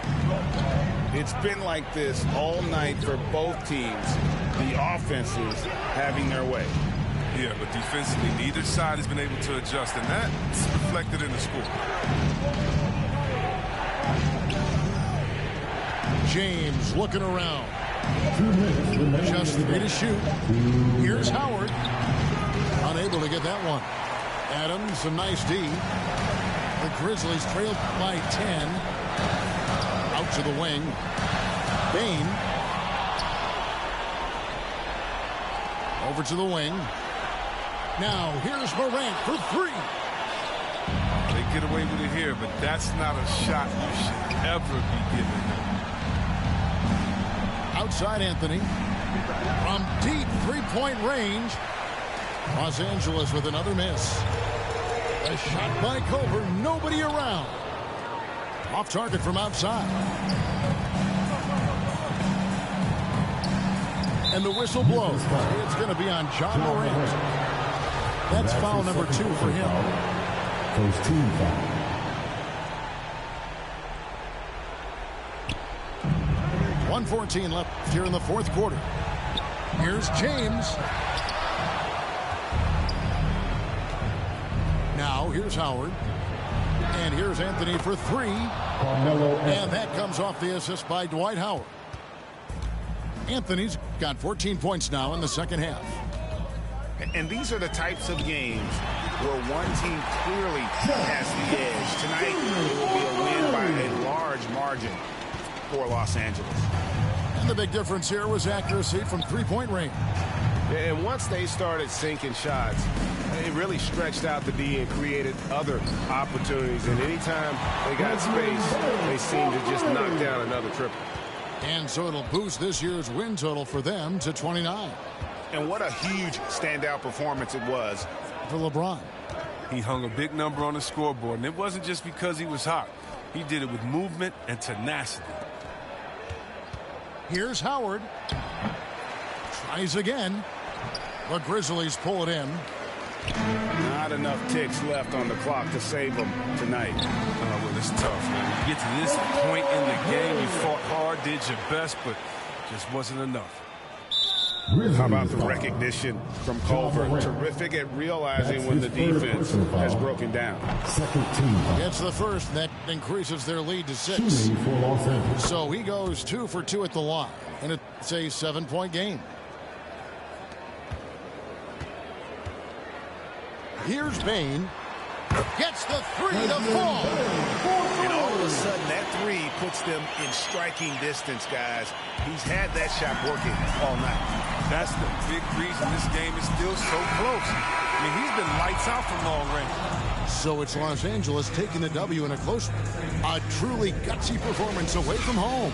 It's been like this all night for both teams. The offenses having their way. Yeah, but defensively, neither side has been able to adjust, and that's reflected in the score. James looking around. Just 3 to shoot. Here's Howard. Unable to get that one. Adams, a nice D. The Grizzlies trailed by 10. Out to the wing. Bain. Over to the wing. Now here's Morant for 3. They get away with it here, but that's not a shot you should ever be giving them. Outside Anthony. From deep three-point range. Los Angeles with another miss. A shot by Culver. Nobody around. Off target from outside. And the whistle blows. It's going to be on John Morant. That's foul number 2 for him. First team foul. 1:14 left here in the fourth quarter. Here's James. Now here's Howard. And here's Anthony for three. And that comes off the assist by Dwight Howard. Anthony's got 14 points now in the second half. And these are the types of games where one team clearly has the edge. Tonight, it will be a win by a large margin for Los Angeles. And the big difference here was accuracy from three-point range. And once they started sinking shots, it really stretched out the D and created other opportunities. And anytime they got space, they seemed to just knock down another triple. And so it'll boost this year's win total for them to 29. And what a huge standout performance it was for LeBron. He hung a big number on the scoreboard, and it wasn't just because he was hot. He did it with movement and tenacity. Here's Howard. Tries again. The Grizzlies pull it in. Not enough ticks left on the clock to save them tonight. Oh, well, it's tough, man. You get to this point in the game, you fought hard, did your best, but just wasn't enough. How about the recognition from Culver? Terrific at realizing when the defense has broken down. It's the first that increases their lead to 6. So he goes 2 for 2 at the line, and it's a 7-point game. Here's Bain. Gets the three to fall. And all of a sudden, that three puts them in striking distance, guys. He's had that shot working all night. That's the big reason this game is still so close. I mean, he's been lights out from long range. So it's Los Angeles taking the W in a close one. A truly gutsy performance away from home.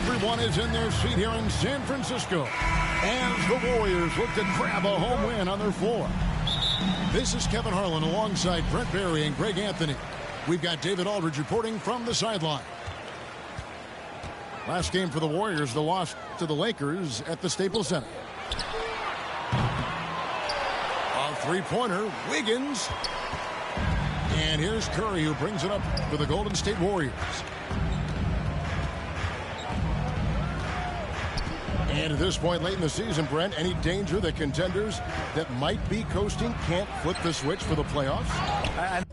Everyone is in their seat here in San Francisco as the Warriors look to grab a home win on their floor. This is Kevin Harlan alongside Brent Barry and Greg Anthony. We've got David Aldridge reporting from the sideline. Last game for the Warriors, the loss to the Lakers at the Staples Center. A three-pointer, Wiggins. And here's Curry, who brings it up for the Golden State Warriors. And at this point late in the season, Brent, any danger that contenders that might be coasting can't flip the switch for the playoffs? I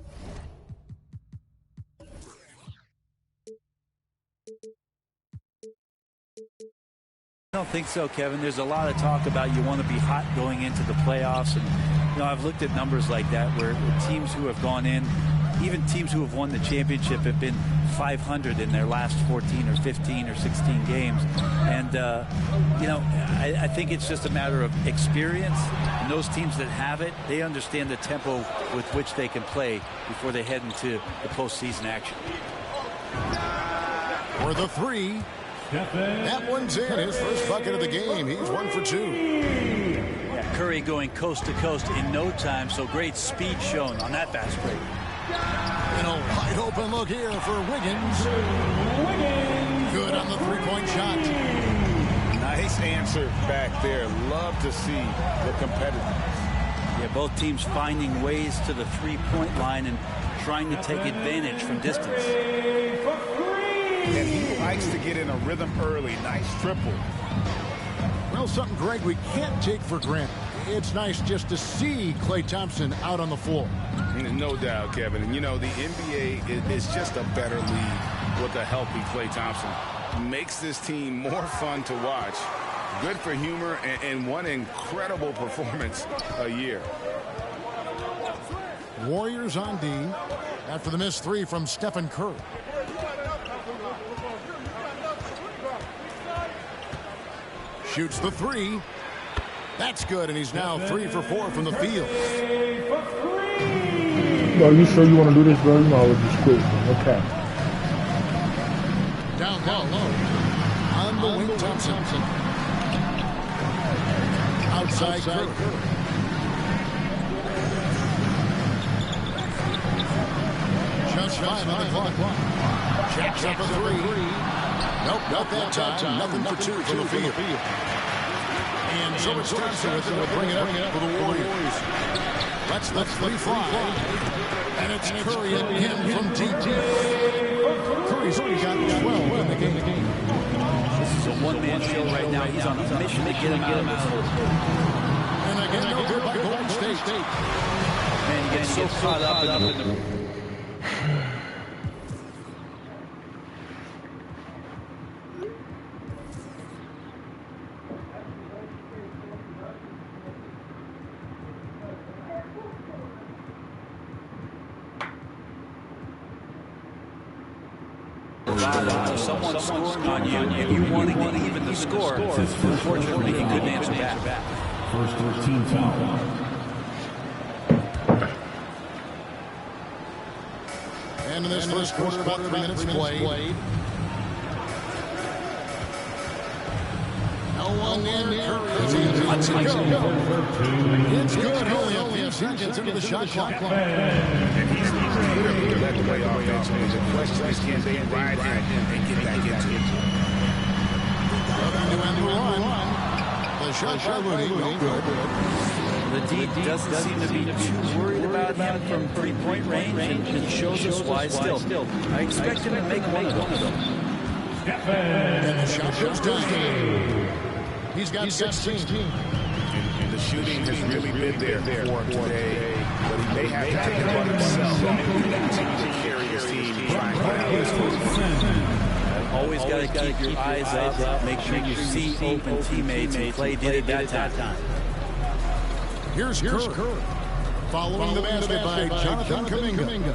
don't think so, Kevin. There's a lot of talk about you want to be hot going into the playoffs. And, I've looked at numbers like that where teams who have gone in, even teams who have won the championship, have been 500 in their last 14 or 15 or 16 games. And, I think it's just a matter of experience. And those teams that have it, they understand the tempo with which they can play before they head into the postseason action. For the three. That one's in. His first bucket of the game. He's 1 for 2. Yeah, Curry going coast to coast in no time, so great speed shown on that fast break. And a wide open look here for Wiggins. Good on the three-point shot. Nice answer back there. Love to see the competitive. Yeah, both teams finding ways to the three-point line and trying to take advantage from distance. And he likes to get in a rhythm early. Nice triple. Well, something, Greg, we can't take for granted. It's nice just to see Klay Thompson out on the floor. No doubt, Kevin. And, the NBA is just a better league with a healthy Klay Thompson. Makes this team more fun to watch. Good for humor and one incredible performance a year. Warriors on D after the missed three from Stephen Curry. Shoots the three. That's good, and he's now 3 for 4 from the field. Bro, you sure you want to do this, bro? You know I would just quit. Okay. Down low. On the wing, Thompson. Outside Curry. Just 5 on the clock. Jacks up a 3. Nope, not that time. Nothing for 2 from the field. And so it's Thompson with it. We'll bring it up for the Warriors. Let's fly. And it's Curry again from deep. Curry's got 12 in the game. This is a one-man show right now. He's on a mission to get him out of this. And again, no good by Golden State. Man, you get so caught up in the... Someone scoring on you and you wanting to even the score. Unfortunately, he couldn't answer back. First 13 foul. And in this first quarter, about 3 minutes played. No one near Curry. Let's go. It's good. Only a few seconds into the shot clock. And he's really led the way offensively. The question is, can they ride him and get back into it? The shot by Looney, no good. The D doesn't seem to be too worried about him from three-point range, and shows us why still. I expect him to make one of those. And the shot goes down. He's got 16. And the shooting has really been there for him today. But he may have to take it upon himself and continue to carry his team. Always got to keep your eyes up, make sure you see open teammates, and Klay did it that time. Here's Curry. Following the basket by Jonathan Kuminga.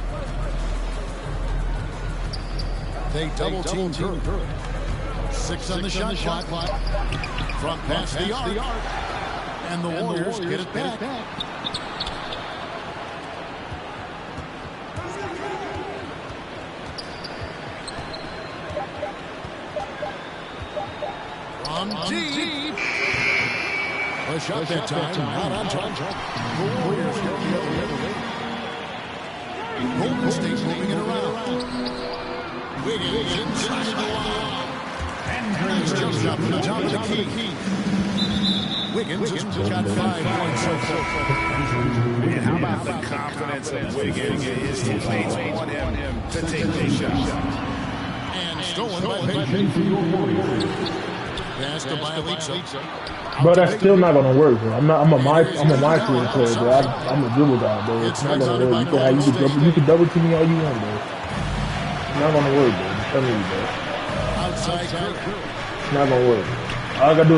They double team Curry. 6 on the shot clock. From past the arc. And the Warriors get it back. shot that time. Not on target. The Warriors go the other way. Golden State moving it around. Wiggins inside the line. And jump shot from the top of the key. Wiggins has got 5 points so far. And how about the confidence of Wiggins? His teammates want him to take the shot. And stolen by Payton. Pass to Bielitsa. Bro, that's still not gonna work, bro. I'm a mindful player, bro. I'm a dribble guy, bro. It's not gonna work. You can double team me all you want, bro. It's not gonna work, bro. I'm telling you, bro. Outside It's not gonna work. All I gotta do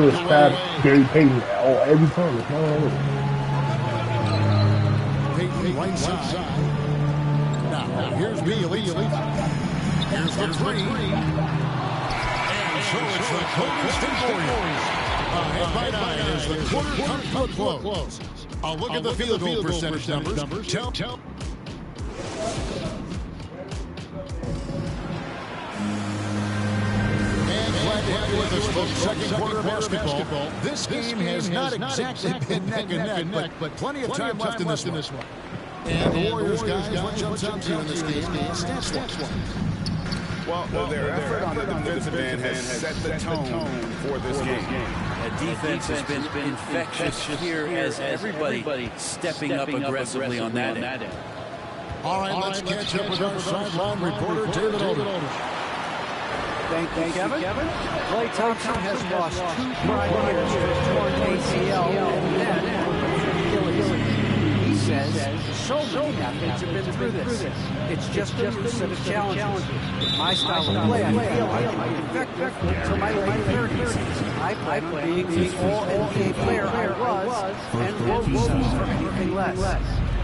is stab Gary Payton every time. It's not gonna work. Payton right side. Now here's Bielitsa. Here's the three. And so it's the Golden State Warriors. Ahead by 9 as the quarter comes to a close. I'll look at the field goal percentage numbers. Tell. With us for second quarter basketball. This game has not exactly been neck and neck, but plenty of time left in this one. And the Warriors guys, what jumps out to you in this game? Stats. Well, their effort on the defensive end has set the tone for this game. The defense has been infectious here as everybody stepping up aggressively on that end. All right, let's catch up with our sideline reporter, David Aldridge. Thank you, Kevin. Klay Thompson has lost 2 prime years for his torn ACL and then Achilles. He says so many athletes have been through this. It's just a new set of challenges. With my style of play, I feel I can be effective until my late 30s. I plan on being the all-NBA player I was and won't settle for anything less.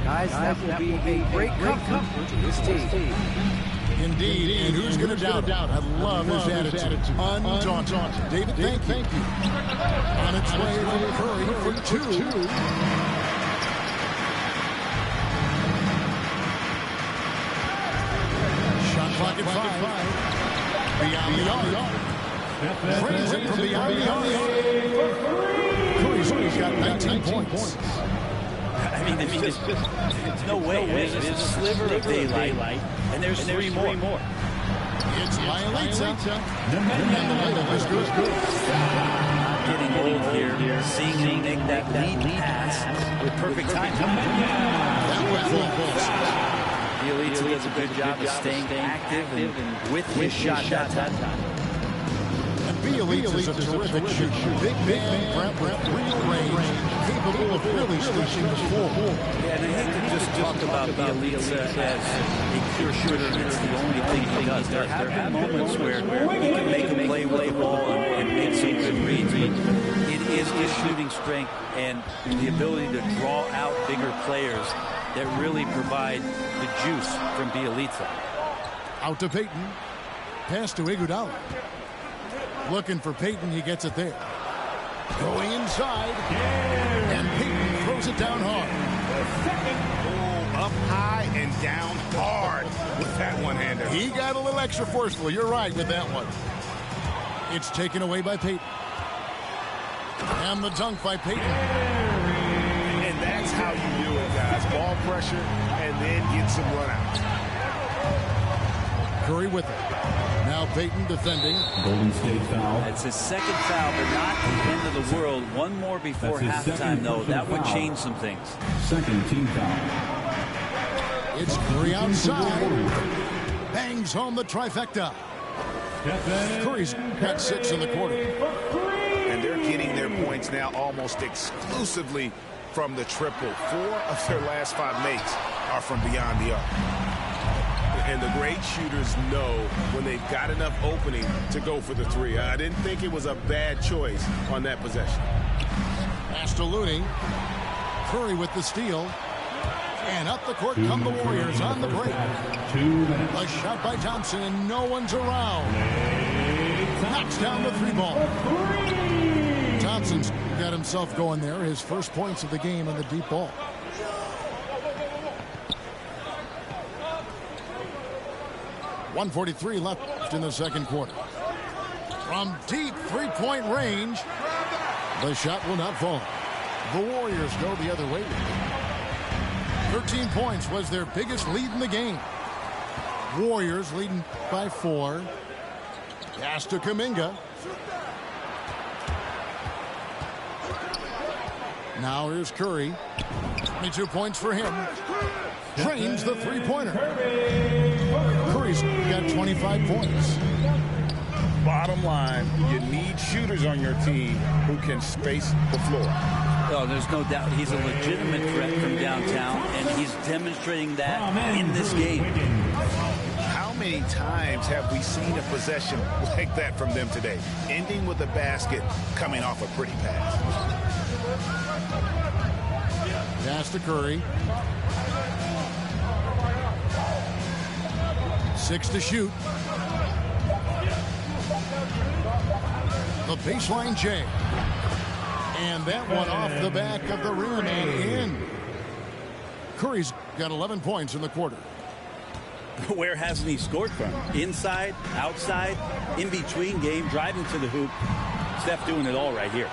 Guys, that will be a great comfort to this team. Indeed, and who's going to doubt it? I love his attitude. Undaunted. David, thank you. On its way to Curry for 2. Shot clock at 5. Beyond the arc. Crazy from beyond the arc. Curry's got 19 points. I mean, there's no way. There's a sliver of daylight, and there's 3 more. It's Bielitsa. And the middle is good. Getting old here, seeing him make that lead pass with perfect timing. Bielitsa does a good job of staying active and with his shot that time. Bielitsa's a terrific shooter. Big man, real range, capable of really switching the floor. Yeah, and I hate to just talk about Bielitsa as a pure shooter and it's the only thing he does. There have been moments where he can make a play with the ball and make some good reads. It is his shooting strength and the ability to draw out bigger players that really provide the juice from Bielitsa. Out to Payton. Pass to Iguodala. Looking for Payton, he gets it there. Going inside, and Payton throws it down hard. Up high and down hard with that one-hander. He got a little extra forceful. You're right with that one. It's taken away by Payton. And the dunk by Payton. And that's how you do it, guys. Ball pressure, and then get some run-outs. Curry with it. Now Payton defending. Golden State foul. That's his second foul, but not the end of the world. One more before halftime, though. That would change some things. Second team foul. It's Curry outside. Bangs home the trifecta. Curry's got 6 in the quarter. And they're getting their points now almost exclusively from the triple. 4 of their last 5 makes are from beyond the arc. And the great shooters know when they've got enough opening to go for the 3. I didn't think it was a bad choice on that possession. Pass to Looney. Curry with the steal. And up the court come the Warriors on the break. A shot by Thompson, and no one's around. Knocks down the 3-ball. Thompson's got himself going there. His first points of the game on the deep ball. .143 left in the second quarter. From deep 3-point range, The shot will not fall. The Warriors go the other way. 13 points was their biggest lead in the game. Warriors leading by 4. Pass to Kuminga. Now here's Curry. 22 points for him. Drains the three-pointer. Curry's got 25 points. Bottom line, you need shooters on your team who can space the floor. Oh, there's no doubt he's a legitimate threat from downtown, and he's demonstrating that in this game. How many times have we seen a possession like that from them today, ending with a basket coming off a pretty pass? Pass to Curry. 6 to shoot. The baseline J. And that one off the back of the rim and in. Curry's got 11 points in the quarter. Where hasn't he scored from? Inside, outside, in between game, driving to the hoop. Steph doing it all right here.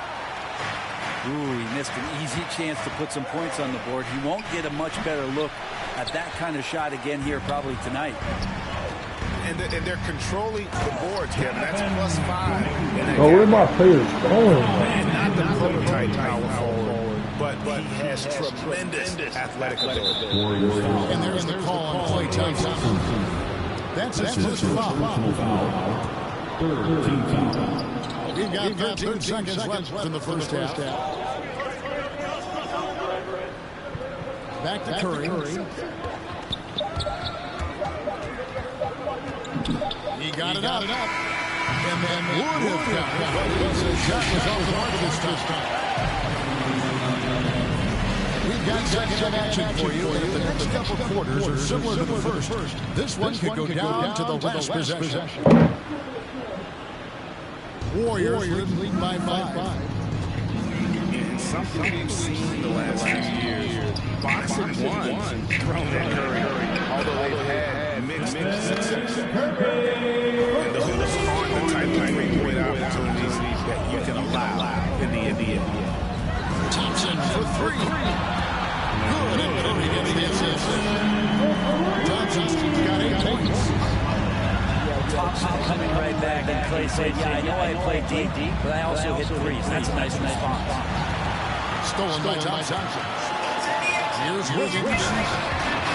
Ooh, he missed an easy chance to put some points on the board. He won't get a much better look at that kind of shot again here probably tonight. And they're controlling the boards, Kevin. That's +5. Oh, where are my players going? And not the prototype power forward, but he has tremendous athletic ability. And there's the call on Klay Thompson. That's his first foul. We've got 13 seconds left in the first half. Back to Curry. He got it up. And then would have got it. But the shot was off the mark this time. We've got second action for you. And if the next couple quarters are similar to the first, this one could go down to the last possession. Warriors lead by 5. And something we've seen the last few years, boxing one thrown at Curry, although they've had mixed success. And those aren't the type of three-point opportunities that you can allow in the NBA. Thompson for 3. Good. And Curry gets the assist. Thompson's got 8 points. Thompson coming right back, and Klay said, yeah, I know I play deep, but I also hit threes. That's a nice response. Stolen by Thompson. Here's Wiggins.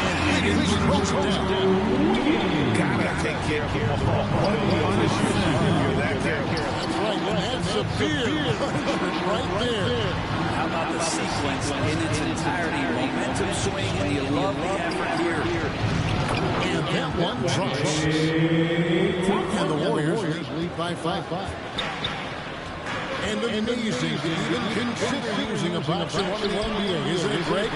And Wiggins throws it down. Gotta take care of the ball. Punish you if you're that careful. That's right. That's severe punishment right there. How about the sequence in its entirety? Momentum swing, and you love the effort here. And that one drops. And the Warriors lead by 5. And amazing to even consider using a boxing one in the NBA. Isn't it great?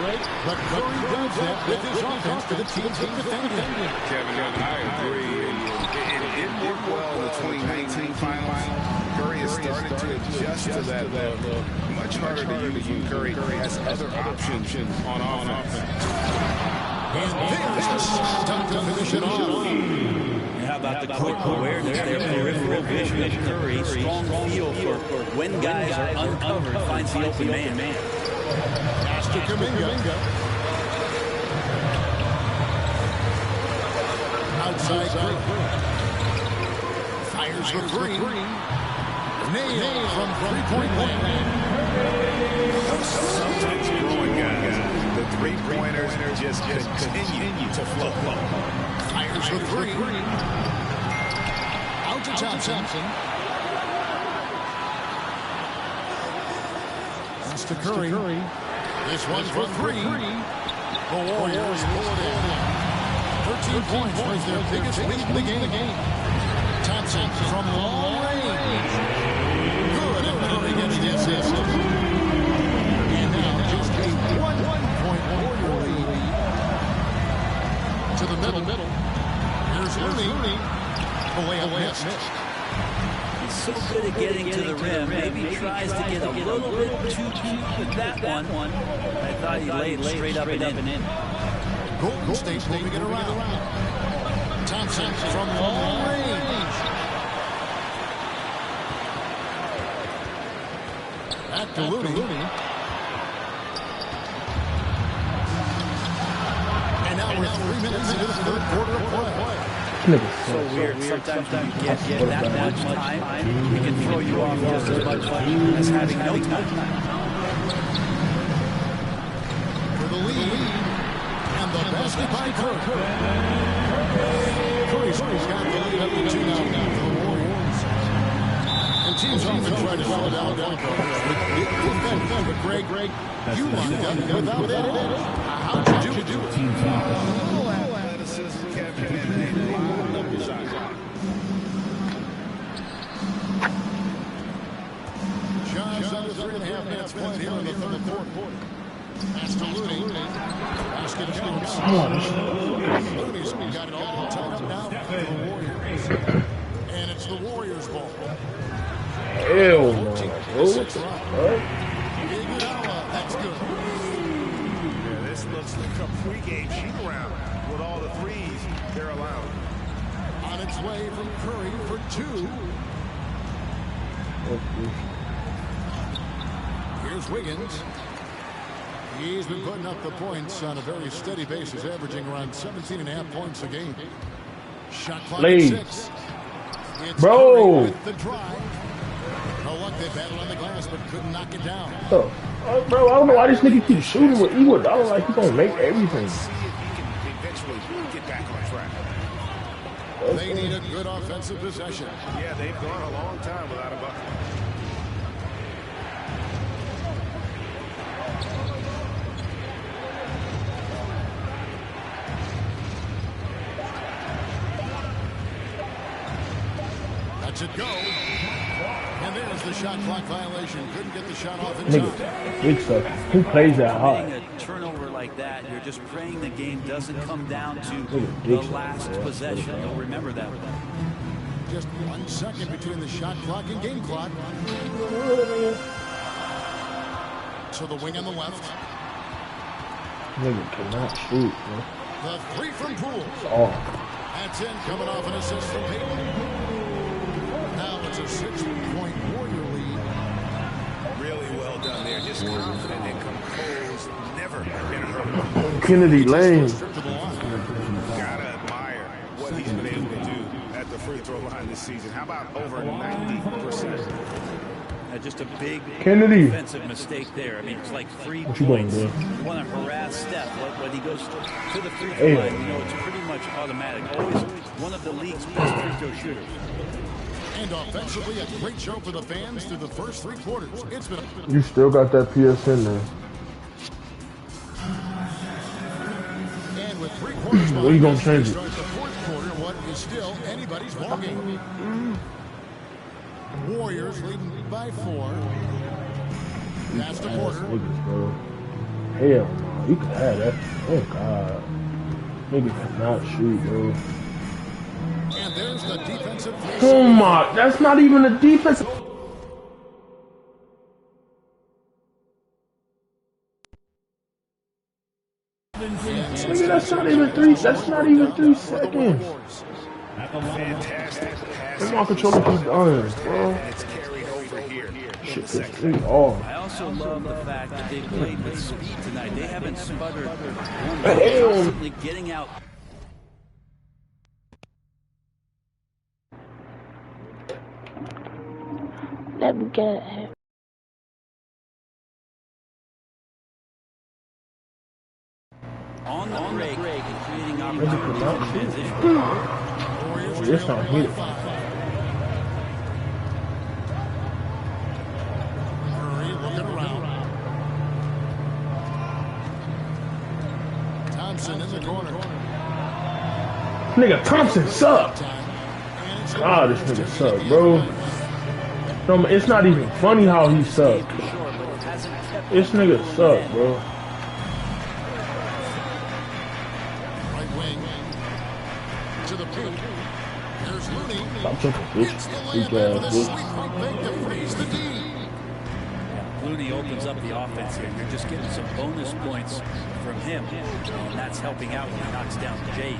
But Curry does that with his offense to the teams that defend him. Kevin, I agree. It didn't work well in the 2019 finals. Curry has started to adjust to that level. Much harder to use when Curry has other options on offense. And there's the stunt to finish it off. How about the quick awareness there, peripheral vision of Curry, strong feel for when guys are uncovered, finds the open man. Pass to Kuminga. Outside Curry. Fires for 3. Nailed from three-point land. Sometimes growing guys, the three-pointers just continue to flow. Fires for 3. Out to Thompson. Pass to Curry. This one for 3. The Warriors pull it in. 13 points was their biggest lead in the game. Thompson from long range. Good. And Curry gets the assist. And now just a 1-point Warrior lead. To the middle. Here's Looney. The layup missed. He's so good at getting to the rim. Maybe tries to get a little bit too cute with that one. I thought he laid straight up and in. Golden State moving it around. Thompson from long range. Back to Looney. And now we're 3 minutes into the third quarter of play. So weird. Sometimes when you get that much time, it can throw you off just as much as having no time. For the lead, and the basket by Curry. Curry's got the lead up to 2 now for the Warriors. And teams often try to slow down but Greg, you lined up without that. How'd you do it? Team foul. Athleticism, Kevin, and a lot of desire. Just under 3.5 minutes played here in the third quarter. Pass to Looney. Basket jumps. Looney's got it all tied up now for the Warriors. And it's the Warriors' ball. Hell no. That's good. Yeah, this looks like a pregame shoot-around with all the threes they're allowing. On its way from Curry for 2. Here's Wiggins. He's been putting up the points on a very steady basis, averaging around 17.5 points a game. Shot clock at 6. It's bro. With the drive. No luck, they battled on the glass, but couldn't knock it down. Bro, I don't know why this nigga keeps shooting with Iguodala. I don't like he's gonna make everything. See if he can eventually get back on track. They need a good offensive possession. Yeah, they've gone a long time without a bucket. That's it go. And there's the shot clock violation. Couldn't get the shot off in time. Big stuff. Who plays that hard? A turnover like that, you're just praying the game doesn't come down to the last possession. You'll remember that. Just 1 second between the shot clock and game clock. To the wing on the left. Nigga cannot shoot, bro. The 3 from Poole. Oh. That's in, coming off an assist from Payton. Now it's a 6-point Warrior lead. Really well done there. Just confident and composed. Never been hurt. Kennedy Lane. Gotta admire what he's been able to do at the free throw line this season. How about over 90%? Just a big Kennedy. defensive mistake there. I mean, it's like 3 what points. You want to harass Steph. When he goes to the free throw line, you know, it's pretty much automatic. Always one of the league's best free throw shooters. And offensively, a great show for the fans through the first 3 quarters. It's been You still got that PSN there. And with 3 quarters what are you gonna change it? Start the fourth quarter, what is still anybody's ballgame. Warriors leading by 4. That's the quarter. Hell no, you can have that. Oh God, nigga cannot shoot, bro. And there's the defensive. Oh my, that's not even a defensive. Nigga, that's not even 3. That's not even 3 seconds. Fantastic pass. My controller keeps dying, bro. It's carried over here. Shit, this thing off. I also love the fact that they played with speed tonight. They haven't sputtered. Constantly getting out. Let me get it. On the break and creating opportunities in transition. This not here. Murray looking around. Thompson in the corner. Nigga, Thompson sucked. God, this nigga suck, bro. No, it's not even funny how he sucked. This nigga suck, bro. Right wing. To the paint. There's Looney. Stop jumping, bitch. Weak ass, bitch. To freeze the D. Looney opens up the offense here. You're just getting some bonus points from him, and that's helping out when he knocks down Jay.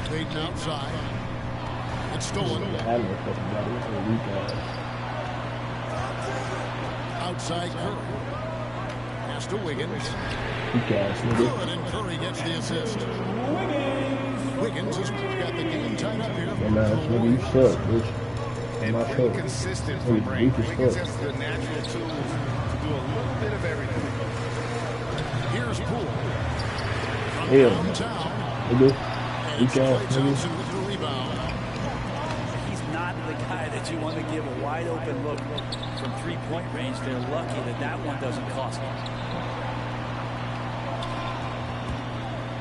Payton outside. It's stolen. Outside Curry. Pass to Wiggins. Good, and Curry gets the assist. Wiggins has got the game tied up here. You suck, bitch. And pretty consistent from Brink. Wiggins has the natural tools to do a little bit of everything. Here's Poole. Yeah. Downtown. You can't. Thompson with the rebound. He's not the guy that you want to give a wide open look from three-point range. They're lucky that that one doesn't cost them.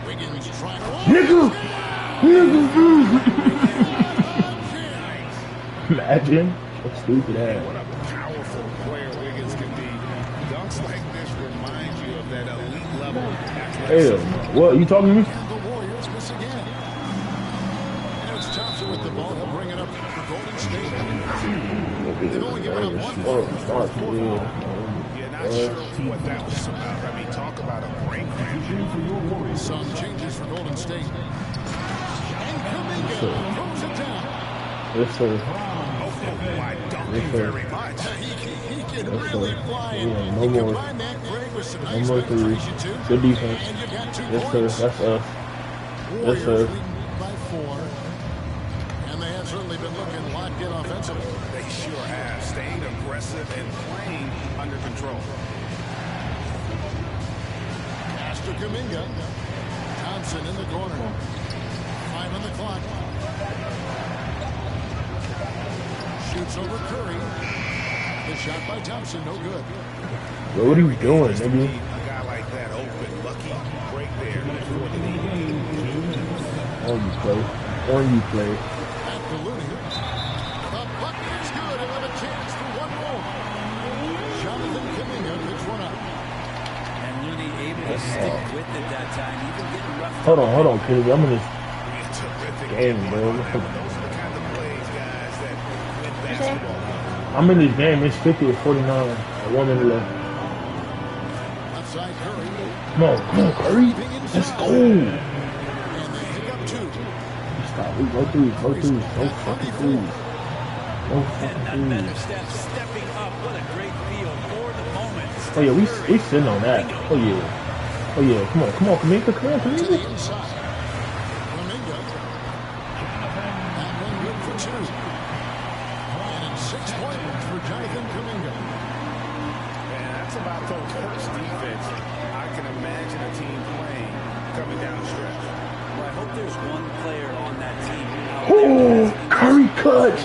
Wiggins trying to... Nigga! Imagine. That's stupid ass. What a powerful player Wiggins can be. Dunks like this remind you of that elite level athleticism. Hell, what? You talking to me? And the Warriors miss again. And it's Thompson with the ball. He'll bring it up for Golden State. They've only given up one point. Yeah, not sure what that was about. I mean, talk about a brain cramp. Some changes for Golden State. And Kuminga throws it down. Yes, sir. Why don't you very much? He can really fly. No You more. combine that, Greg, with some No nice more threes. penetration, too. Good defense. And you've got 2 Yes, sir. points. That's us. Warriors Yes, sir. leading by 4. And they have certainly been looking locked in offensively. They sure have. Staying aggressive and playing under control. Pass to Kuminga. Thompson in the corner. 5 on the clock. Shoots over Curry. The shot by Thompson, no good. Bro, what are you doing, nigga? A guy like that open, lucky break there before the lead. On you play. At the Looney. The bucket is good. He'll have a chance for one more. Jonathan Kuminga picks one up. And Looney able to stick with it that time, even getting rough. Hold on, kid. I'm in this Terrific game, bro. those are the kind of plays, guys, that win basketball. I'm in this game. It's 50-49. 1 minute left. Outside Curry. Come on, Curry. Let's go. And they pick up 2. Stop. We go threes. No fucking threes. No And fucking that better threes. step stepping up. What a great feel for the moment. Oh yeah, we sitting on that. Oh yeah. Come on, Kuminga. To the inside. Kuminga. That one good for 2. And it's 6 points for Jonathan Kuminga. And that's about the worst defense I can imagine a team playing coming down the stretch. Well, I hope there's one player on that team. Oh, Curry cut.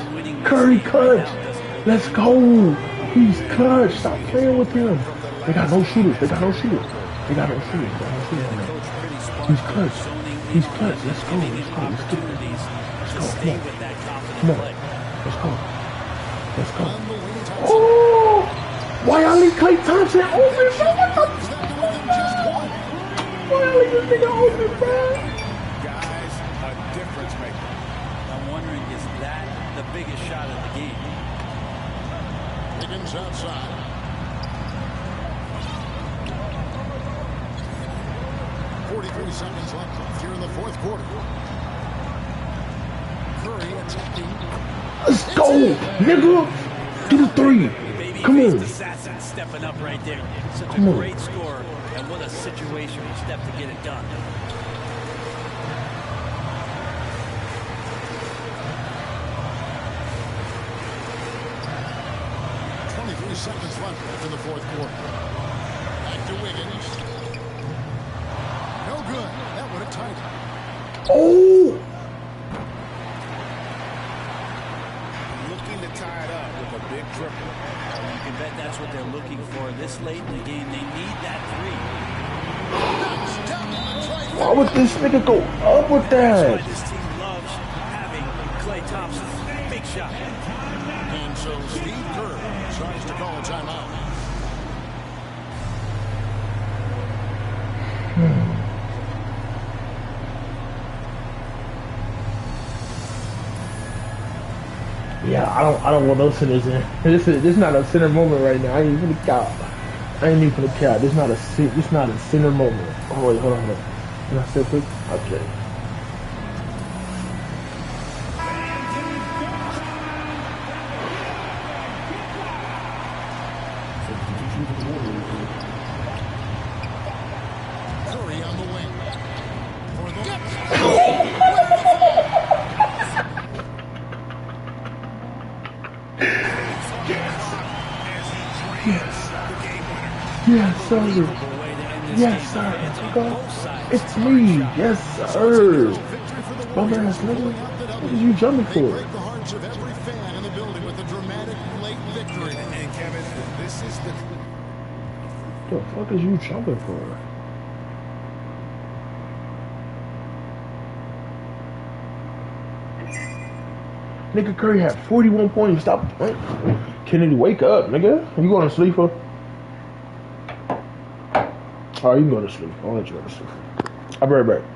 Let's go. He's cut. Stop playing with him. They got no shooters. He's clutch. Let's go. Oh, why I leave Klay Thompson open, bro? What the fuck? Why I leave this nigga open, bro? Guys, a difference maker. I'm wondering, is that the biggest shot of the game? Wiggins outside. 43 seconds left here in the 4th quarter. Curry attacking. Let's go, nigga. Do the 3. Come on. Assassin stepping up right there. Such a great score, and what a situational step to get it done. Seconds left in the 4th quarter. Back to Wiggins. No good. That would have tied it. Oh! Looking to tie it up with a big triple. You can bet that's what they're looking for this late in the game. They need that 3. Why would this nigga go up with that? That's why this team loves having Klay Thompson. Big shot. And so Steve Kerr tries to call a timeout. Yeah, I don't want no centers in. This is not a center moment right now. I ain't even gonna count. This not a center moment. Oh wait, hold on. Can I still quick? Okay. Substitution for the Warriors. Curry on the wing. For the Yes, sir. Yes, sir. It's me. Yes, sir. Bum ass nigga. What are you jumping for? break the hearts of every fan in the building with a dramatic late victory. And Kevin, this is The fuck is you jumping for? Nigga Curry had 41 points. Stop. Kennedy, wake up, nigga. You going to sleep, huh? Alright, you can go to sleep. I'll let you go to sleep. I'll be right back.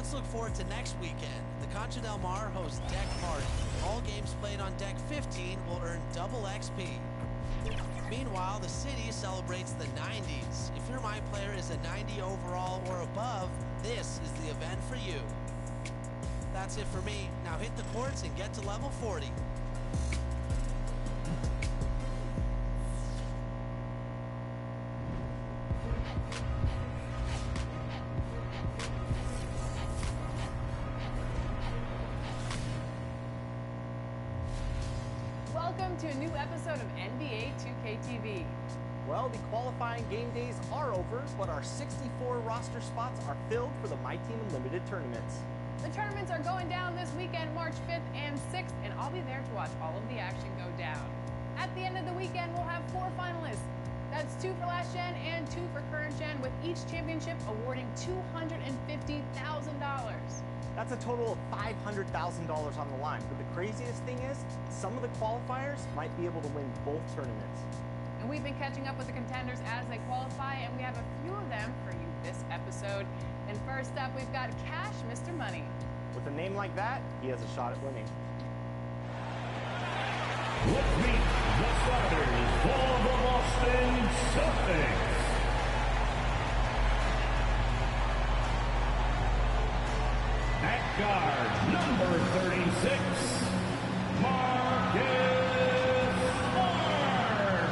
let's look forward to next weekend. The Concha Del Mar hosts Deck Party. All games played on Deck 15 will earn double XP. Meanwhile, the city celebrates the 90s. If your My Player is a 90 overall or above, this is the event for you. That's it for me. Now hit the courts and get to level 40. Welcome to a new episode of NBA2K22. Well, the qualifying game days are over, but our 64 roster spots are filled for the My Team Unlimited tournaments. The tournaments are going down this weekend, March 5th and 6th, and I'll be there to watch all of the action go down. At the end of the weekend, we'll have 4 finalists. That's 2 for last gen and 2 for current gen, with each championship awarding $250,000. That's a total of $500,000 on the line. But the craziest thing is, some of the qualifiers might be able to win both tournaments. And we've been catching up with the contenders as they qualify, and we have a few of them for you this episode. And first up, we've got Cash Mr. Money. With a name like that, he has a shot at winning. Let's meet the starters for the Boston Celtics. At guard, number 36, Marcus Smart.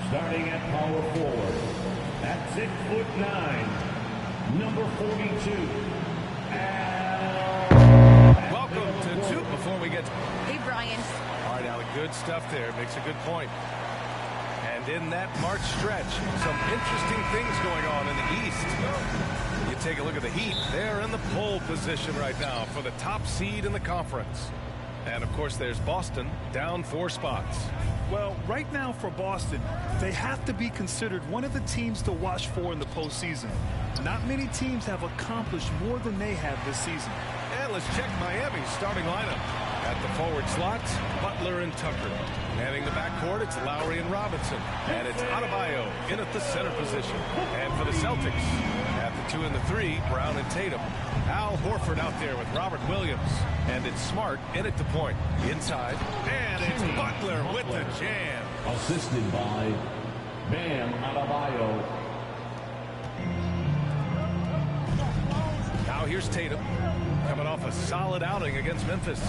Starting at power forward, at 6'9", number 42. Welcome to two before we get. Hey, Brian. All right, Alec, good stuff there. Makes a good point. And in that March stretch, some interesting things going on in the East. You take a look at the Heat. They're in the pole position right now for the top seed in the conference. And, of course, there's Boston down 4 spots. Well, right now for Boston, they have to be considered one of the teams to watch for in the postseason. Not many teams have accomplished more than they have this season. And let's check Miami's starting lineup. At the forward slots, Butler and Tucker. Manning the backcourt, it's Lowry and Robinson. And it's Adebayo in at the center position. And for the Celtics, at the 2 and the 3, Brown and Tatum. Al Horford out there with Robert Williams. And it's Smart in at the point. Inside. And it's Butler with the jam. Assisted by Bam Adebayo. Now here's Tatum. Coming off a solid outing against Memphis.